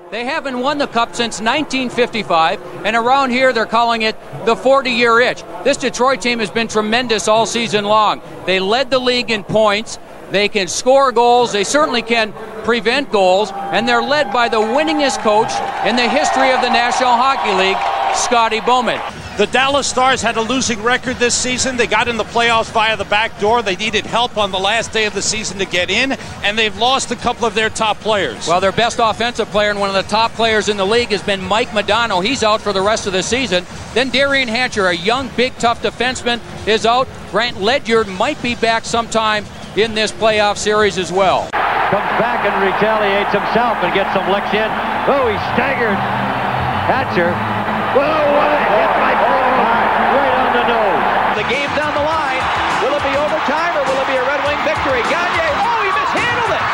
They haven't won the Cup since 1955, and around here they're calling it the 40-year itch. This Detroit team has been tremendous all season long. They led the league in points. They can score goals. They certainly can prevent goals, and they're led by the winningest coach in the history of the National Hockey League, Scotty Bowman. The Dallas Stars had a losing record this season. They got in the playoffs via the back door. They needed help on the last day of the season to get in, and they've lost a couple of their top players. Well, their best offensive player and one of the top players in the league has been Mike Modano. He's out for the rest of the season. Then Darian Hatcher, a young, big, tough defenseman, is out. Grant Ledyard might be back sometime in this playoff series as well. Comes back and retaliates himself and gets some licks in. Oh, he staggered. Hatcher. Whoa, what a hit by Primeau. Right on the nose. The game down the line. Will it be overtime or will it be a Red Wing victory? Gagne. Oh, he mishandled it.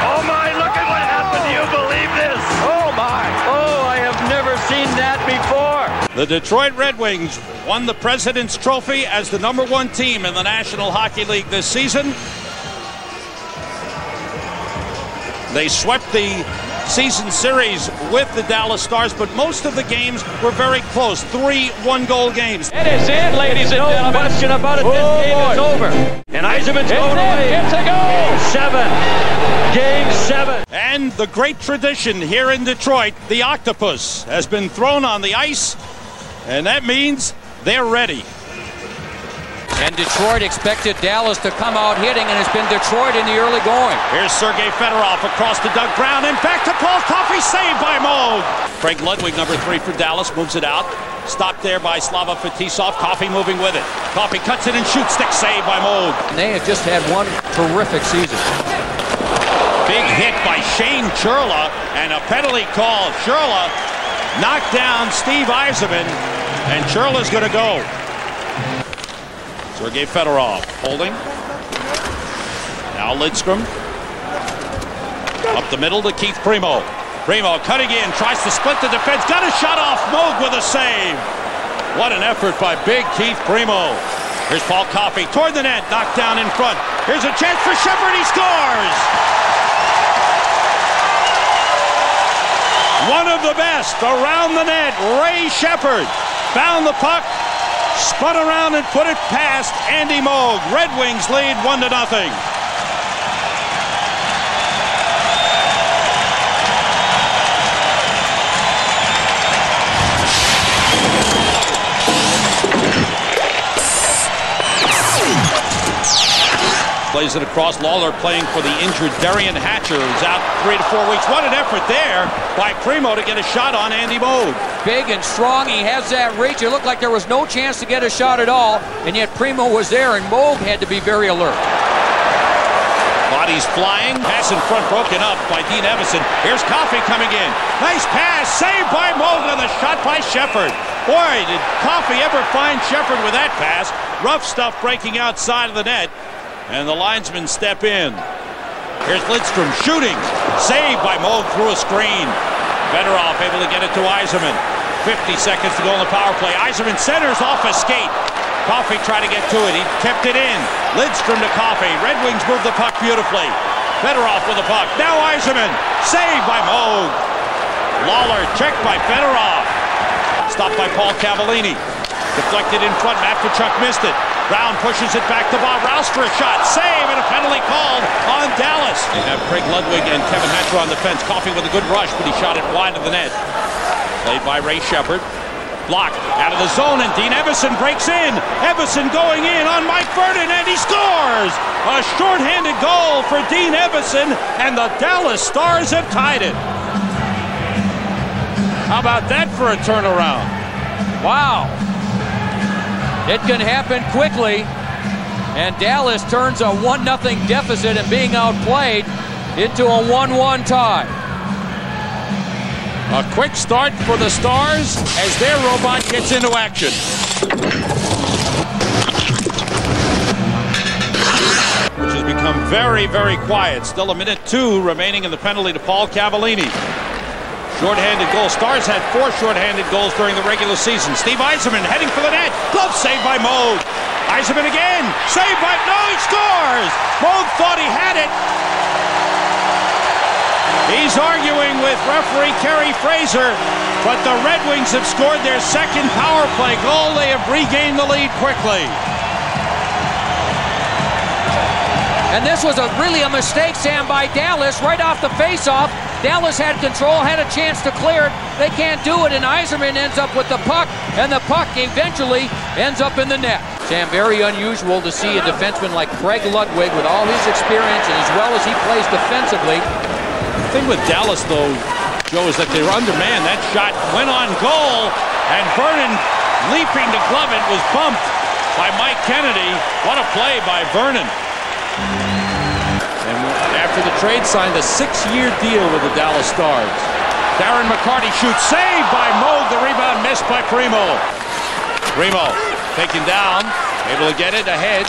Oh, my, look at what happened. Do you believe this? Oh, my. Oh, I have never seen that before. The Detroit Red Wings won the President's Trophy as the #1 team in the National Hockey League this season. They swept the season series with the Dallas Stars, but most of the games were very close. 3 one-goal games. It is in, ladies and gentlemen. No question about it. This game is over. And Yzerman's going away. It's a goal. Game 7. And the great tradition here in Detroit, the octopus, has been thrown on the ice, and that means they're ready. And Detroit expected Dallas to come out hitting, and it's been Detroit in the early going. Here's Sergei Fedorov across to Doug Brown, and back to Paul Coffey, saved by Moog. Craig Ludwig, number 3 for Dallas, moves it out. Stopped there by Slava Fetisov. Coffey moving with it. Coffey cuts it and shoots, stick save by Moog. They have just had one terrific season. Big hit by Shane Churla, and a penalty call. Churla knocked down Steve Yzerman, and Churla's going to go. Sergei Fedorov holding. Now Lidstrom. Up the middle to Keith Primeau. Primeau cutting in, tries to split the defense. Got a shot off Moog with a save. What an effort by big Keith Primeau. Here's Paul Coffey toward the net, knocked down in front. Here's a chance for Sheppard, he scores! One of the best around the net, Ray Sheppard. Found the puck, spun around and put it past Andy Moog. Red Wings lead 1-0. Plays it across. Lawler playing for the injured Darian Hatcher, who's out 3 to 4 weeks. What an effort there by Primeau to get a shot on Andy Moog. Big and strong. He has that reach. It looked like there was no chance to get a shot at all, and yet Primeau was there, and Moog had to be very alert. Bodies flying. Pass in front broken up by Dean Evason. Here's Coffey coming in. Nice pass. Saved by Moog on the shot by Sheppard. Boy, did Coffey ever find Sheppard with that pass. Rough stuff breaking outside of the net. And the linesmen step in. Here's Lidstrom shooting. Saved by Moog through a screen. Fedorov able to get it to Yzerman. 50 seconds to go on the power play. Yzerman centers off a skate. Coffey tried to get to it. He kept it in. Lidstrom to Coffey. Red Wings move the puck beautifully. Fedorov with the puck. Now Yzerman. Saved by Moog. Lawler checked by Fedorov. Stopped by Paul Cavallini. Deflected in front. Matvichuk missed it. Brown pushes it back to Bob Rouse for a shot. Save and a penalty called on Dallas. You have Craig Ludwig and Kevin Hatcher on the fence. Coffey with a good rush, but he shot it wide of the net. Played by Ray Sheppard. Blocked out of the zone, and Dean Evason breaks in. Evason going in on Mike Broten, and he scores! A shorthanded goal for Dean Evason, and the Dallas Stars have tied it. How about that for a turnaround? Wow. It can happen quickly, and Dallas turns a 1-0 deficit and being outplayed into a 1-1 tie. A quick start for the Stars as their robot gets into action. Which has become very, very quiet. Still a minute 2 remaining in the penalty to Paul Cavallini. Short-handed goal. Stars had 4 short-handed goals during the regular season. Steve Yzerman heading for the net. Glove saved by Moog. Yzerman again. Saved by... No, he scores! Moog thought he had it. He's arguing with referee Kerry Fraser, but the Red Wings have scored their second power play goal. They have regained the lead quickly. And this was really a mistake, Sam, by Dallas right off the face-off. Dallas had control, had a chance to clear it. They can't do it, and Yzerman ends up with the puck, and the puck eventually ends up in the net. Sam, very unusual to see a defenseman like Craig Ludwig with all his experience and as well as he plays defensively. The thing with Dallas, though, Joe, is that they were undermanned. That shot went on goal, and Vernon leaping to glove it was bumped by Mike Kennedy. What a play by Vernon. And after the trade, signed a 6-year deal with the Dallas Stars. Darren McCarty shoots, saved by Moog. The rebound missed by Primeau. Primeau taken down, able to get it ahead.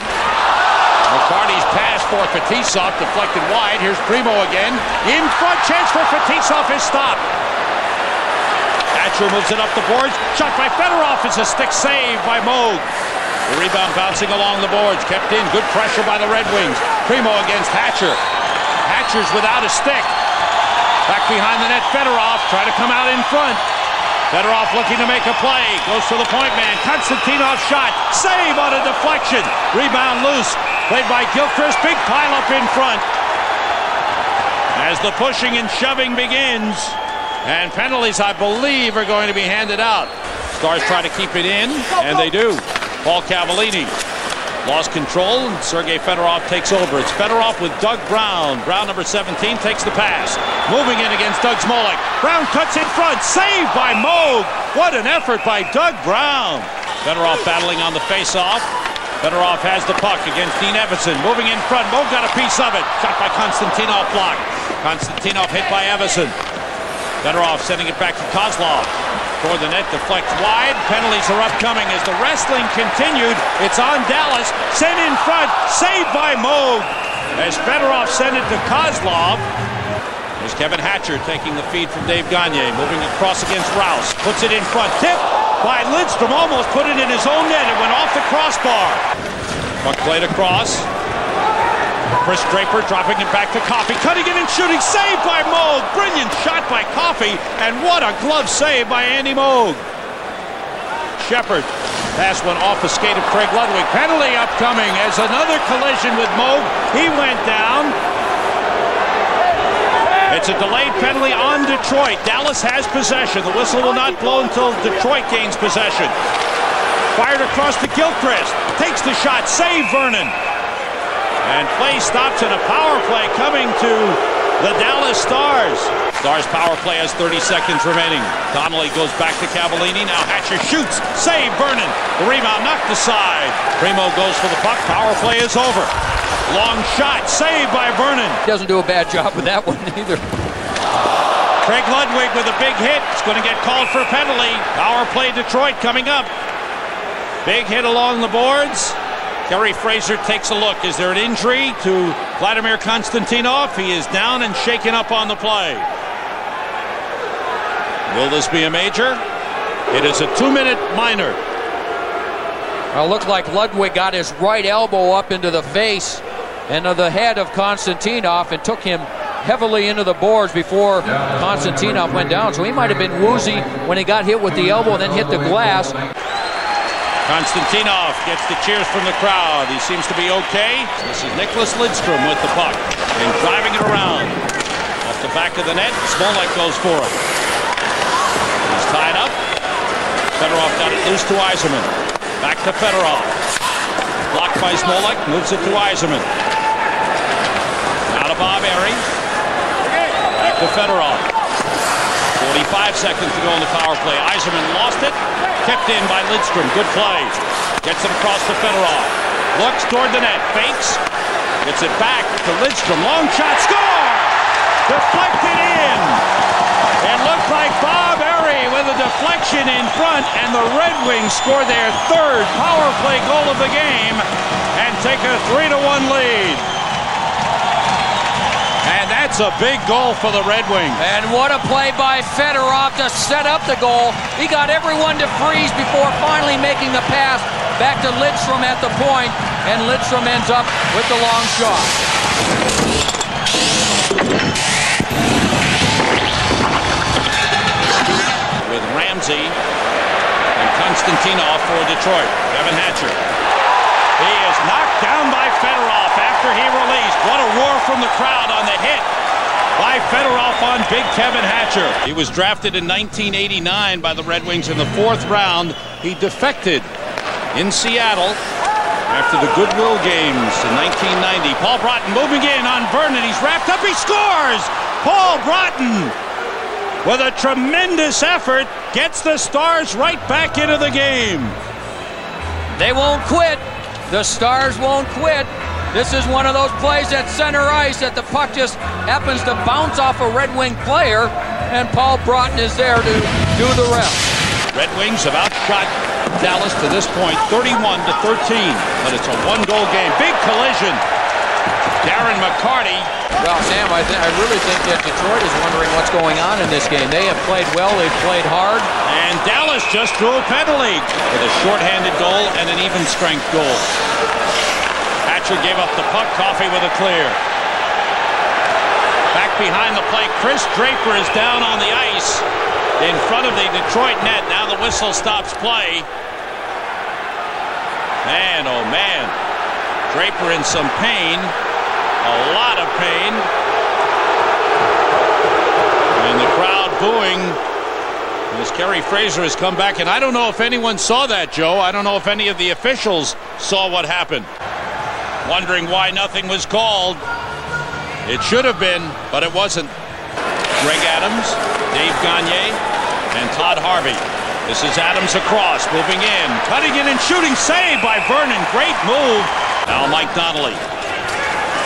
McCarty's pass for Fetisov, deflected wide. Here's Primeau again. In front, chance for Fetisov is stopped. Hatcher moves it up the boards. Shot by Fedorov. It's a stick save by Moog. The rebound bouncing along the boards. Kept in. Good pressure by the Red Wings. Primeau against Hatcher. Hatcher's without a stick. Back behind the net, Fedorov. Try to come out in front. Fedorov looking to make a play. Goes to the point man. Konstantinov shot. Save on a deflection. Rebound loose. Played by Gilchrist. Big pile up in front. As the pushing and shoving begins. And penalties, I believe, are going to be handed out. Stars try to keep it in, and they do. Paul Cavallini lost control, and Sergei Fedorov takes over. It's Fedorov with Doug Brown. Brown, number 17, takes the pass. Moving in against Doug Smolek. Brown cuts in front. Saved by Moog. What an effort by Doug Brown. Fedorov battling on the face-off. Fedorov has the puck against Dean Evason. Moving in front. Moog got a piece of it. Shot by Konstantinov, blocked. Konstantinov hit by Evason. Fedorov sending it back to Kozlov. Toward the net, deflects wide. Penalties are upcoming as the wrestling continued. It's on Dallas. Sent in front. Saved by Moog. As Fedorov sent it to Kozlov. There's Kevin Hatcher taking the feed from Dave Gagne. Moving across against Rouse. Puts it in front. Tipped by Lidstrom. Almost put it in his own net. It went off the crossbar. Puck played across. Chris Draper dropping it back to Coffey. Cutting it and shooting. Saved by Moog. Brilliant shot by Coffey. And what a glove save by Andy Moog. Sheppard. Pass went off the skate of Craig Ludwig. Penalty upcoming as another collision with Moog. He went down. It's a delayed penalty on Detroit. Dallas has possession. The whistle will not blow until Detroit gains possession. Fired across to Gilchrist. Takes the shot. Save Vernon. And play stops and a power play coming to the Dallas Stars. Stars power play has 30 seconds remaining. Donnelly goes back to Cavallini. Now Hatcher shoots. Save Vernon. The rebound knocked aside. Primeau goes for the puck. Power play is over. Long shot. Saved by Vernon. Doesn't do a bad job with that one either. Craig Ludwig with a big hit. It's going to get called for a penalty. Power play Detroit coming up. Big hit along the boards. Kerry Fraser takes a look. Is there an injury to Vladimir Konstantinov? He is down and shaken up on the play. Will this be a major? It is a 2-minute minor. Well, it looked like Ludwig got his right elbow up into the face and to the head of Konstantinov and took him heavily into the boards before Konstantinov went down. So he might have been woozy when he got hit with the elbow and then hit the glass. Konstantinov gets the cheers from the crowd. He seems to be okay. This is Nicklas Lidstrom with the puck and driving it around. Off the back of the net, Smolek goes for it. He's tied up. Fedorov got it loose to Yzerman. Back to Fedorov. Blocked by Smolek, moves it to Yzerman. Now to Bob Airy. Back to Fedorov. 45 seconds to go in the power play. Yzerman lost it. Kept in by Lidstrom. Good play. Gets it across to Fedorov. Looks toward the net. Fakes. Gets it back to Lidstrom. Long shot. Score! Deflected in. It looked like Bob Airy with a deflection in front, and the Red Wings score their third power play goal of the game and take a 3-1 lead. And that's a big goal for the Red Wings. And what a play by Fedorov to set up the goal. He got everyone to freeze before finally making the pass back to Lidstrom at the point, and Lidstrom ends up with the long shot. Ozzy and Konstantinov for Detroit. Kevin Hatcher. He is knocked down by Fedorov after he released. What a roar from the crowd on the hit by Fedorov on big Kevin Hatcher. He was drafted in 1989 by the Red Wings in the 4th round. He defected in Seattle after the Goodwill Games in 1990. Paul Broten moving in on Vernon. He's wrapped up. He scores! Paul Broten, with a tremendous effort, gets the Stars right back into the game. They won't quit. The Stars won't quit. This is one of those plays at center ice that the puck just happens to bounce off a Red Wing player, and Paul Broten is there to do the rest. Red Wings have outshot Dallas to this point 31-13, but it's a 1-goal game. Big collision. Darren McCarty. Well, Sam, I really think that Detroit is wondering what's going on in this game. They have played well, they've played hard. And Dallas just drew a penalty with a shorthanded goal and an even strength goal. Hatcher gave up the puck. Coffey with a clear. Back behind the plate, Chris Draper is down on the ice in front of the Detroit net. Now the whistle stops play. Man, oh man. Draper in some pain. A lot of pain. And the crowd booing as Kerry Fraser has come back. And I don't know if anyone saw that, Joe. I don't know if any of the officials saw what happened. Wondering why nothing was called. It should have been, but it wasn't. Greg Adams, Dave Gagne, and Todd Harvey. This is Adams across, moving in, cutting in and shooting. Save by Vernon. Great move. Now Mike Donnelly.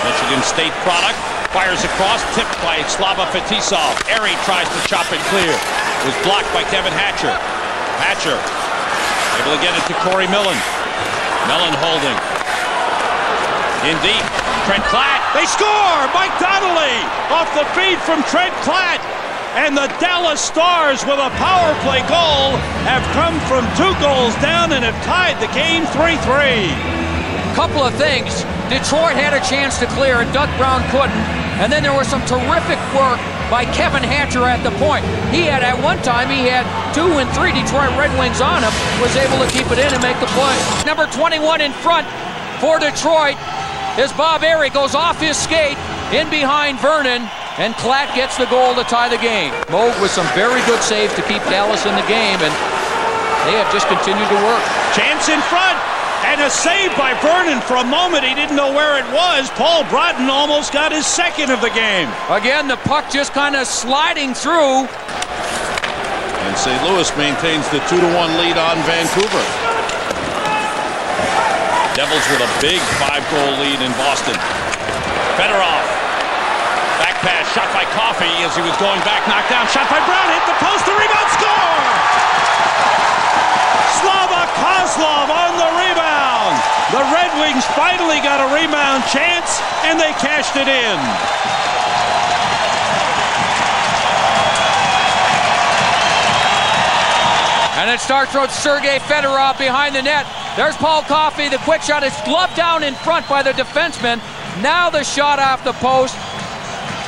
Michigan State product, fires across, tipped by Slava Kozlov. Airy tries to chop it clear. It was blocked by Kevin Hatcher. Hatcher able to get it to Corey Millen. Millen holding. In deep, Trent Klatt. They score! Mike Donnelly off the feed from Trent Klatt. And the Dallas Stars, with a power play goal, have come from 2 goals down and have tied the game 3-3. Couple of things. Detroit had a chance to clear and Doug Brown couldn't. And then there was some terrific work by Kevin Hatcher at the point. He had, at one time, he had 2 and 3 Detroit Red Wings on him, was able to keep it in and make the play. Number 21 in front for Detroit is Bob Airy. Goes off his skate in behind Vernon, and Klatt gets the goal to tie the game. Moog with some very good saves to keep Dallas in the game, and they have just continued to work. Chance in front. And a save by Vernon. For a moment, he didn't know where it was. Paul Broten almost got his 2nd of the game. Again, the puck just kind of sliding through. And St. Louis maintains the 2-1 lead on Vancouver. Devils with a big 5-goal lead in Boston. Fedorov. Back pass, shot by Coffey as he was going back. Knocked down, shot by Brown. Hit the post, the rebound, score! Slava Kozlov on the rebound. The Red Wings finally got a rebound chance, and they cashed it in. And it starts with Sergei Fedorov behind the net. There's Paul Coffey. The quick shot is gloved down in front by the defenseman. Now the shot off the post.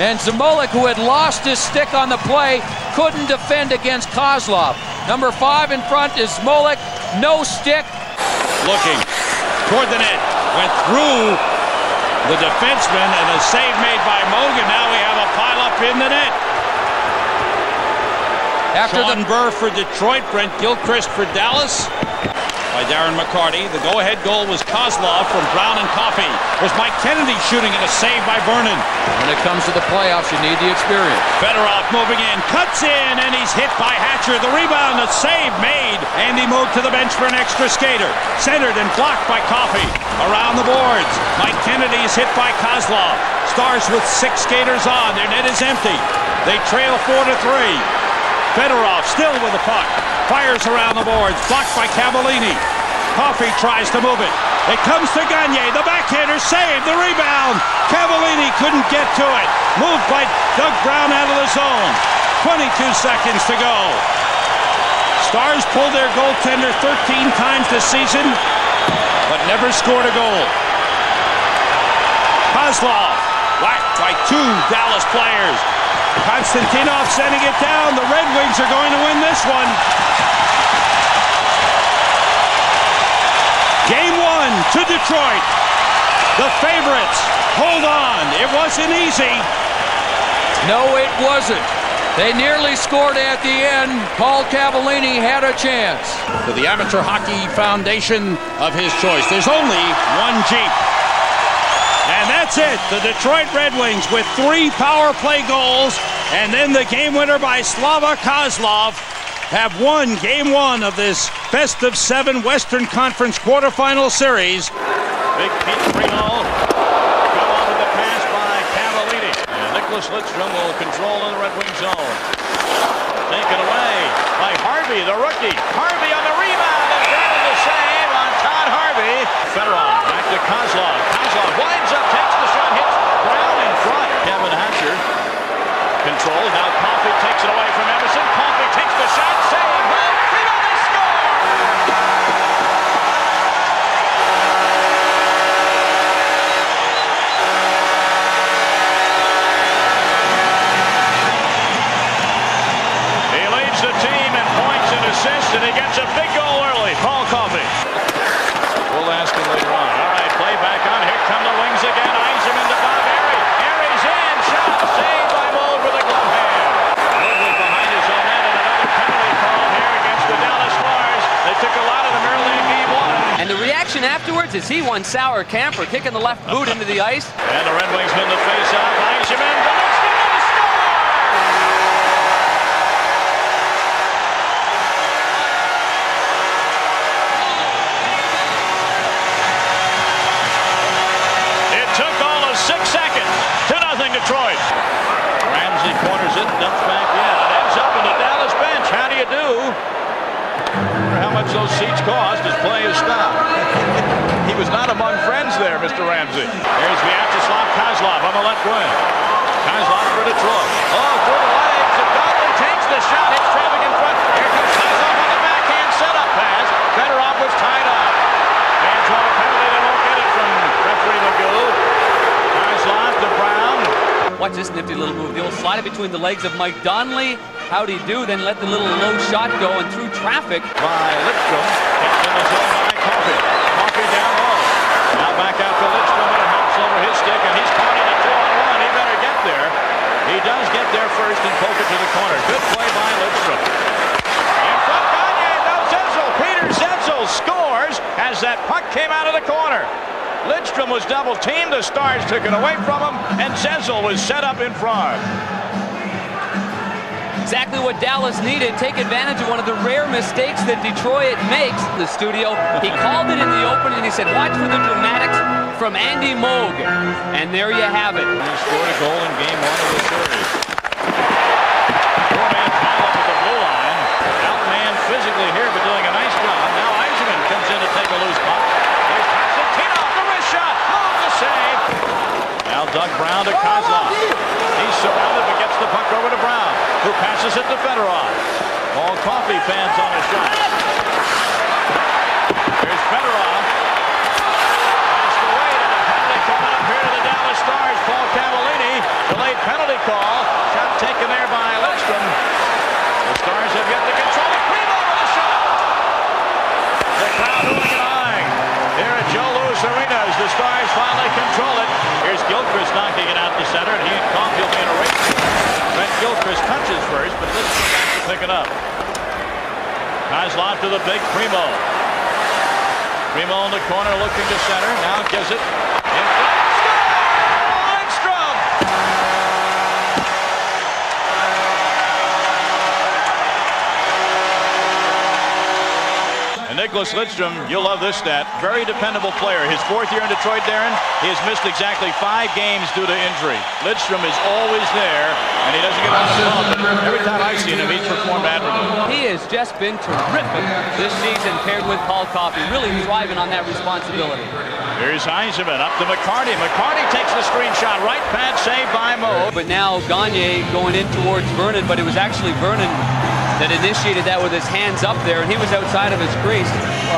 And Zezel, who had lost his stick on the play, couldn't defend against Kozlov. Number 5 in front is Smolik. No stick. Looking toward the net. Went through the defenseman, and a save made by Mogan. Now we have a pileup in the net. After Sean Burr for Detroit. Brent Gilchrist for Dallas. By Darren McCarty. The go-ahead goal was Kozlov from Brown and Coffey. There's Mike Kennedy shooting at a save by Vernon. When it comes to the playoffs, you need the experience. Fedorov moving in, cuts in, and he's hit by Hatcher. The rebound, a save made. Andy moved to the bench for an extra skater. Centered and blocked by Coffey. Around the boards. Mike Kennedy is hit by Kozlov. Stars with 6 skaters on. Their net is empty. They trail 4-3. Fedorov still with the puck. Fires around the boards, blocked by Cavallini. Coffey tries to move it. It comes to Gagne, the backhander saved, the rebound. Cavallini couldn't get to it. Moved by Doug Brown out of the zone. 22 seconds to go. Stars pulled their goaltender 13 times this season, but never scored a goal. Kozlov, whacked by 2 Dallas players. Konstantinov sending it down. The Red Wings are going to win this one. Detroit. The favorites. Hold on. It wasn't easy. No, it wasn't. They nearly scored at the end. Paul Cavallini had a chance. To the Amateur Hockey Foundation of his choice. There's only one Jeep. And that's it. The Detroit Red Wings with 3 power play goals. And then the game winner by Slava Kozlov have won Game 1 of this best of 7 Western Conference quarterfinal series. Big Pete Primeau got on with the pass by Cavallini. And Nicklas Lidstrom will control in the Red Wing zone. Taken away by Harvey, the rookie. Harvey on the rebound, and Broten the save on Todd Harvey. Fedorov back to Kozlov. Kozlov winds up, takes the shot, hits Brown in front. Kevin Hatcher controls. Now Coffey takes it away from Evason. Coffey takes the shot, save. Primeau to score! He leads the team in points and assists, and he gets a big goal early. Paul Coffey. We'll ask him later on. All right, play back on. Here come the Wings again. Yzerman to Bob Airy. Airy's in. Shot saved by Mold with a glove hand. Mold was behind his own net, and another penalty call here against the Dallas Stars. They took a lot of them early in Game 1. And the reaction afterwards is he won sour camp for kicking the left boot into the ice. And the Red Wings win the face-off. Yzerman to Lidstrom to score! It took all of 6 seconds. 2-0 Detroit. Ramsey corners it, dumps back in. It ends up in the Dallas bench. How do you do? I wonder how much those seats cost as play is stopped. He was not among friends there, Mr. Ramsey. Here's Slava Kozlov on the left wing. Kozlov for Detroit. Oh, through the legs. And Donnelly takes the shot. Hits traffic in front. Here comes Kozlov on the backhand setup pass. Fedorov was tied up. Fans want a penalty. They won't get it from referee Magoo. Kozlov to Brown. Watch this nifty little move. They'll slide it between the legs of Mike Donnelly. How'd he do? Then let the little low shot go, and through traffic. By Lidstrom. Kept in the zone by Coffey. Coffey down low. Now back out to Lidstrom, and it hops over his stick, and he's caught in a 2-on-1. He better get there. He does get there first and poke it to the corner. Good play by Lidstrom. In front, Gagne. Now Zezel. Peter Zezel scores as that puck came out of the corner. Lidstrom was double-teamed. The Stars took it away from him, and Zezel was set up in front. Exactly what Dallas needed. Take advantage of one of the rare mistakes that Detroit makes. In the studio, he called it in the open, and he said, watch for the dramatics from Andy Moog. And there you have it. He scored a goal in Game 1 of the series. 4-man tie-up at the blue line. Outman physically here, but doing a nice job. Now Yzerman comes in to take a loose puck. There's Constantino, the wrist shot. Moog the save. Now Doug Brown to Kozlov. He's surrounded, but gets the puck over to Brown, who passes it to Fedorov. All Coffey fans on his shot. Here's Fedorov. Passed away, and a penalty coming up here to the Dallas Stars. Paul Cavallini, delayed penalty call. Shot taken there by Lidstrom. The Stars have yet to control it. Primeau with a shot. The crowd hooing and eyeing here at Joe Louis Arena as the Stars finally control it. Here's Gilchrist knocking it out to center, and he and Coffey will be in a race. Trent Gilchrist touches first, but Lidstrom has to pick it up. Kozlov to the big Primeau. Primeau in the corner looking to center. Now gives it. In front. Score! Lidstrom! And Nicklas Lidstrom, you'll love this stat. Very dependable player. His 4th year in Detroit, Darren, he has missed exactly 5 games due to injury. Lidstrom is always there, and he doesn't get on the phone. But every time I've seen him, he's performed admirably. He has just been terrific this season paired with Paul Coffey. Really thriving on that responsibility. Here's Yzerman up to McCarty. McCarty takes the screenshot. Right pad saved by Mo. But now Gagne going in towards Vernon, but it was actually Vernon that initiated that with his hands up there, and he was outside of his crease.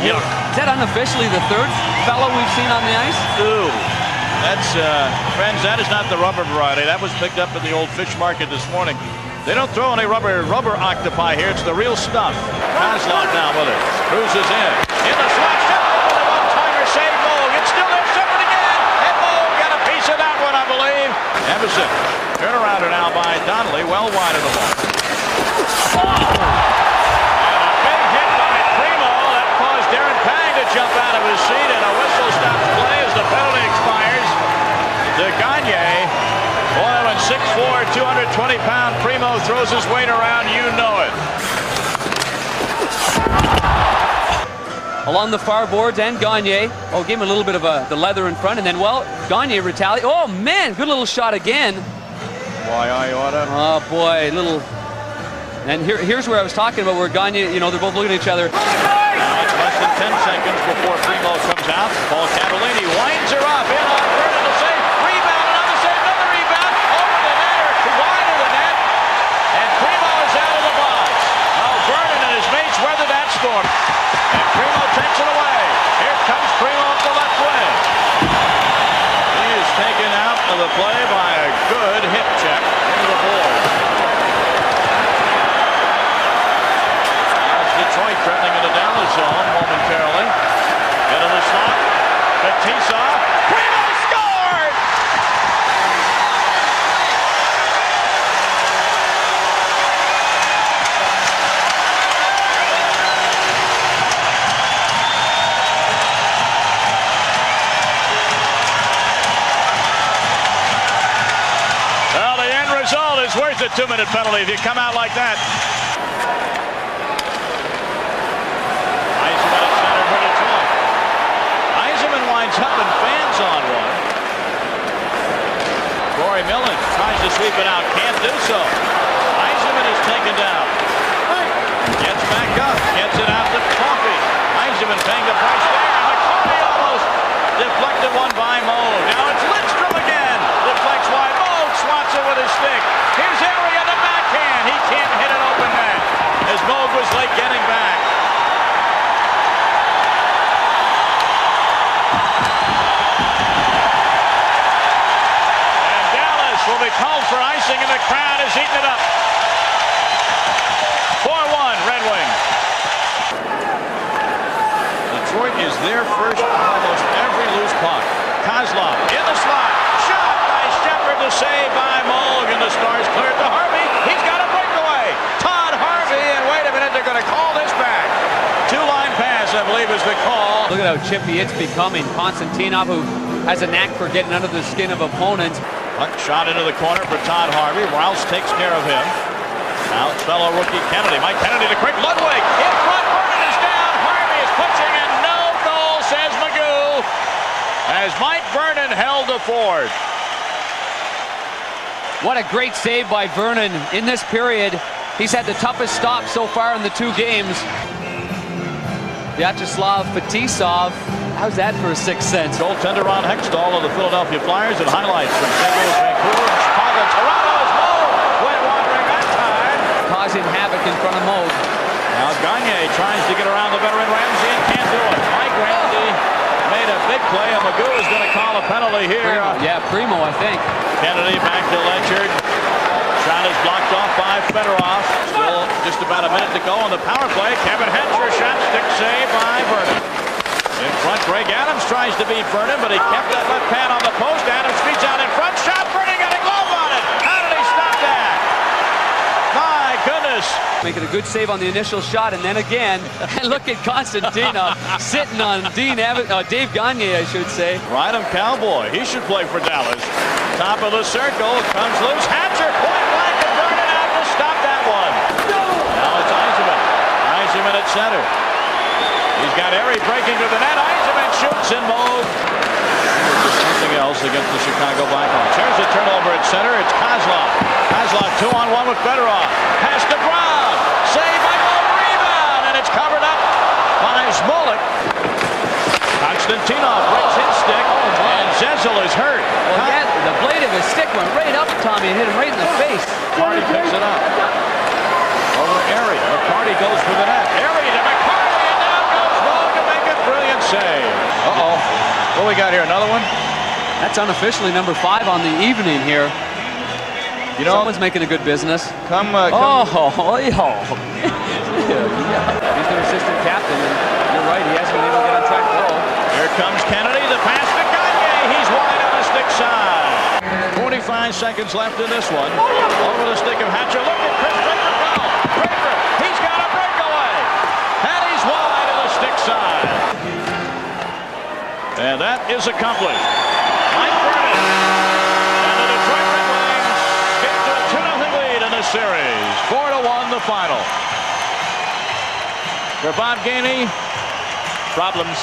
Well, is that unofficially the 3rd fellow we've seen on the ice? Ooh. That's, friends, that is not the rubber variety. That was picked up at the old fish market this morning. They don't throw any rubber octopi here. It's the real stuff. Kozlov now with it. Cruises in. In the slot. One-timer save. Moog. It's still Evason. Turn around now by Donnelly, well wide of the ball. And a big hit by Primeau. That caused Darren McCarty to jump out of his seat, and a whistle stops play as the penalty expires. To Gagne. Boy, when 6'4", 220-pound Primeau throws his weight around, you know it. Along the far boards, and Gagne. Oh, gave him a little bit of the leather in front, and then, well, Gagne retaliated. Oh, man, good little shot again. Why, I oughta. Oh, boy, little. And here's where I was talking about where Gagne, you know, they're both looking at each other. Now it's less than 10 seconds before Primeau comes out. Paul Cavallini winds her up. In on Broten to save. Rebound, another save, another rebound. Over the net, or wide of the net. And Primeau is out of the box. Well, Broten and his mates weathered that storm. And Primeau takes it away. Here comes Primeau up the left wing. He is taken out of the play by a good hip check into the board. That's Detroit threatening in the Dallas zone momentarily. Into the slot. Batista. Primeau scored! Well, the end result is worth a 2-minute penalty if you come out like that. Yzerman at center for Detroit. Yzerman winds up and fans on one. Corey Millen tries to sweep it out, can't do so. Yzerman is taken down. Gets back up, gets it out to Coffey. Yzerman paying the price there, and McCarty almost deflected one by Moog. Now it's Lidstrom again. Deflects wide. Moog swats it with his stick. Here's Area the backhand. He can't hit an open net as Moog was late getting back. And Dallas will be called for icing, and the crowd is eating it up. 4-1 Red Wings. Detroit is their first on almost every loose puck. Kozlov in the slot. Shot by Sheppard to save by Moog, and the Stars cleared to Harvey. He's got a breakaway. Todd Harvey, and wait a minute, they're going to call this back. Two-line pass, I believe, is the call. Look at how chippy it's becoming. Konstantinov, who has a knack for getting under the skin of opponents. Puck shot into the corner for Todd Harvey. Rouse takes care of him. Now it's fellow rookie Kennedy. Mike Kennedy to quick. Ludwig in front. Vernon is down. Harvey is pushing, and no goal, says Magoo, as Mike Vernon held the fort. What a great save by Vernon in this period. He's had the toughest stop so far in the 2 games. Vyacheslav Fetisov, how's that for a 6th sense? Goaltender Ron Hextall of the Philadelphia Flyers, and highlights from St. Louis, Vancouver, and Chicago. Toronto's Moog went wandering that time, causing havoc in front of Moog. Now Gagne tries to get around the veteran Ramsey and can't do it. Mike Ramsey made a big play, and Magoo is going to call a penalty here. Primeau, I think. Kennedy back to Ledgerd. Shot is blocked off by Fedorov. Still just about a minute to go on the power play. Kevin Hetcher shot stick save by Vernon. In front, Greg Adams tries to beat Vernon, but he kept that left pad on the post. Adams feeds out in front. Shot, Vernon got a glove on it. How did he stop that? My goodness. Making a good save on the initial shot, and then again, and look at Konstantinov sitting on Dave Gagne, I should say. Ride him, Cowboy. He should play for Dallas. Top of the circle, comes loose. Hatcher, point blank, and Broten out to stop that one. Now it's Yzerman. Yzerman at center. He's got Erie breaking to the net. Yzerman shoots and Moog. Something else against the Chicago Blackhawks. There's a turnover at center. It's Kozlov. Kozlov 2-on-1 with Fedorov. Pass to Brown. Save by Moog. Rebound, and it's covered up by Smolik. Konstantinov breaks his stick, and Zezel is hurt. Well, yeah, the blade of his stick went right up, Tommy, and hit him right in the face. McCarty picks it up. Over to Erie. McCarty goes for the net. Erie to McCarty, and down goes Moog to make a brilliant save. Uh-oh. What we got here, another one? That's unofficially number 5 on the evening here. You know, someone's making a good business. Come. He's their assistant captain, and you're right, he hasn't been able to get on track at all. Here comes Kennedy, the pass to Gagne. He's wide on the stick side. 45 seconds left in this one. Over the stick of Hatcher. Look at Chris Draper go. Draper, he's got a breakaway. And he's wide of the stick side. And that is accomplished. Mike Broten. And the Detroit Red Wings get to a 2-0 lead in this series. 4-1 the final. For Bob Gainey, problems.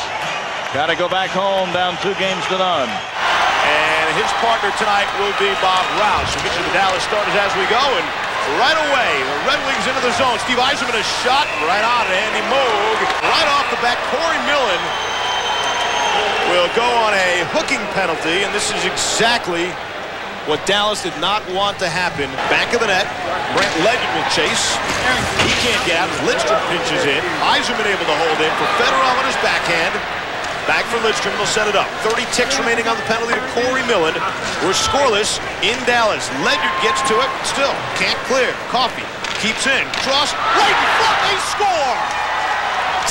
Got to go back home, down 2 games to none. And his partner tonight will be Bob Rouse. We'll get you the Dallas starters as we go. And right away, the Red Wings into the zone. Steve Yzerman a shot right on it. Andy Moog. Right off the back, Corey Millen will go on a hooking penalty. And this is exactly what Dallas did not want to happen. Back of the net, Brent Ledyard will chase. He can't get out. Lidstrom pinches in. Yzerman able to hold in for Fedorov on his backhand. Back for Lidstrom, they'll set it up. 30 ticks remaining on the penalty to Corey Millen. We're scoreless in Dallas. Ledyard gets to it, still can't clear. Coffey keeps in, cross, right in front, they score!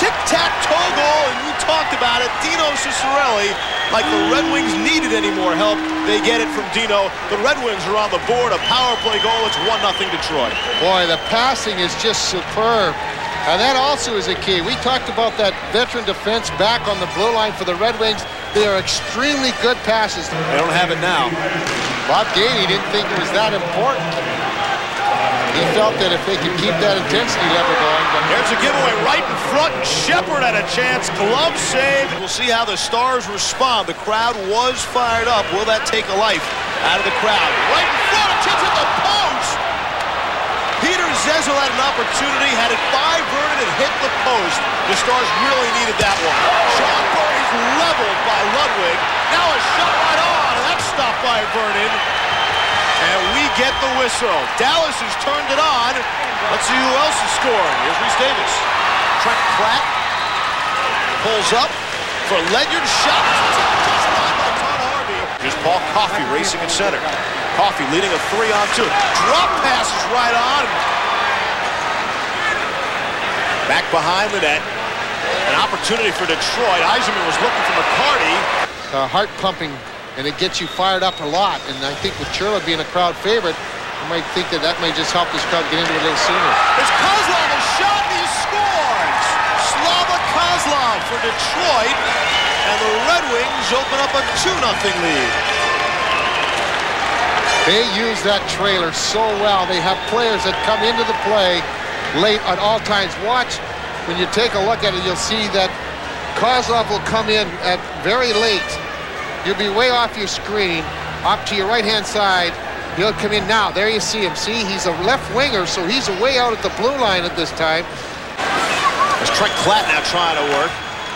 Tic-tac-toe goal, and we talked about it. Dino Ciccarelli, like the Red Wings needed any more help, they get it from Dino. The Red Wings are on the board, a power play goal. It's 1-0 Detroit. Boy, the passing is just superb. And that also is a key. We talked about that veteran defense back on the blue line for the Red Wings. They are extremely good passes. They don't have it now. Bob Gainey didn't think it was that important. He felt that if they could keep that intensity level going. But there's a giveaway right in front. Sheppard had a chance. Glove save. We'll see how the Stars respond. The crowd was fired up. Will that take a life out of the crowd? Right in front. A chance at the post. Peter Zezel had an opportunity, had it by Vernon and hit the post. The Stars really needed that one. Sean Murray's leveled by Ludwig. Now a shot right on, and that's stopped by Vernon. And we get the whistle. Dallas has turned it on. Let's see who else is scoring. Here's Reese Davis. Trent Klatt pulls up for Ledyard. Shot just line by Todd Harvey. Here's Paul Coffey racing at center. Coffey leading a 3-on-2. Drop pass is right on. Back behind the net. An opportunity for Detroit. Yzerman was looking for McCarty. Heart pumping, and it gets you fired up a lot. And I think with Churla being a crowd favorite, you might think that that may just help this crowd get into it a little sooner. It's Kozlov, a shot, and he scores! Slava Kozlov for Detroit. And the Red Wings open up a 2-0 lead. They use that trailer so well. They have players that come into the play late at all times. Watch, when you take a look at it, you'll see that Kozlov will come in at very late. You'll be way off your screen, up to your right-hand side. He'll come in now. There you see him. See, he's a left winger, so he's way out at the blue line at this time. There's Trent Klatt now trying to work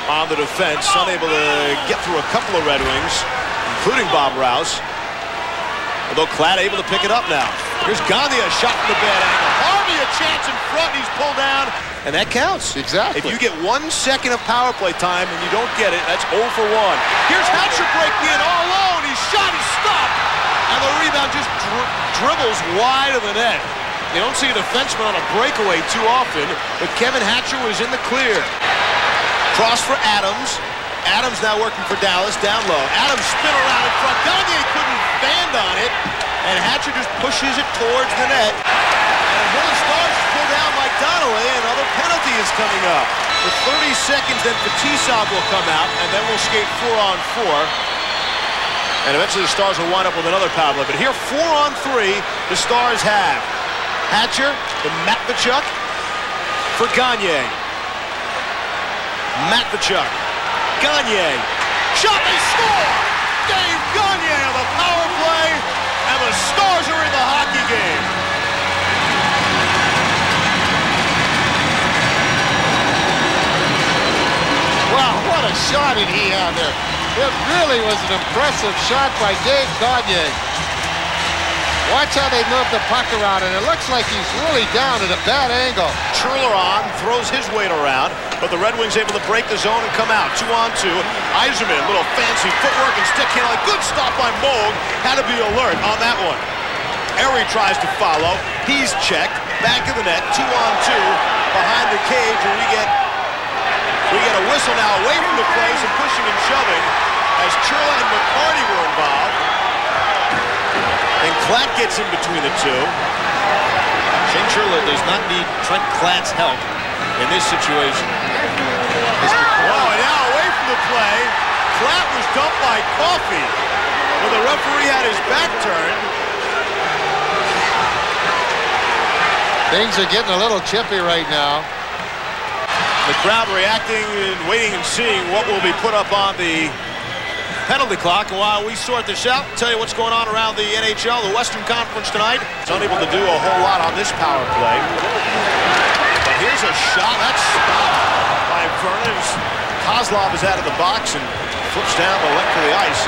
on the defense. Unable to get through a couple of Red Wings, including Bob Rouse. Although Klatt able to pick it up now. Here's Gandhi, a shot from the bad angle. Harvey a chance in front, he's pulled down. And that counts. Exactly. If you get 1 second of power play time and you don't get it, that's 0 for 1. Here's Hatcher breaking in all alone. He's shot, he's stopped. And the rebound just dribbles wide of the net. You don't see a defenseman on a breakaway too often, but Kevin Hatcher was in the clear. Cross for Adams. Adams now working for Dallas, down low. Adams spin around in front. Gagne couldn't stand on it, and Hatcher just pushes it towards the net. And Billy Stars is pulled down by Donnelly. Another penalty is coming up. For 30 seconds, then Fetisov will come out, and then we'll skate 4-on-4. And eventually the Stars will wind up with another power play. But here, 4-on-3, the Stars have Hatcher, the Matvechuk for Gagne. Matvechuk. Gagne. Shot, they score! Dave Gagne on the power play, and the Stars are in the hockey game. Wow, what a shot did he have there. It really was an impressive shot by Dave Gagne. Watch how they move the puck around, and it looks like he's really down at a bad angle. Churla on, throws his weight around, but the Red Wings able to break the zone and come out. 2-on-2. Yzerman, little fancy footwork and stick handling. Good stop by Moog. Had to be alert on that one. Erie tries to follow. He's checked. Back of the net. 2-on-2 behind the cage, and we get a whistle now away from the place and pushing and shoving as Churla and McCarty were involved. And Klatt gets in between the two. Shane Churla does not need Trent Klatt's help in this situation. Oh, and now away from the play. Klatt was dumped by Coffey, but the referee had his back turned. Things are getting a little chippy right now. The crowd reacting and waiting and seeing what will be put up on the penalty clock. And while we sort this out and tell you what's going on around the NHL, the Western Conference tonight, it's unable to do a whole lot on this power play. But here's a shot. That's stopped by Fornes. Kozlov is out of the box and flips down the length of the ice.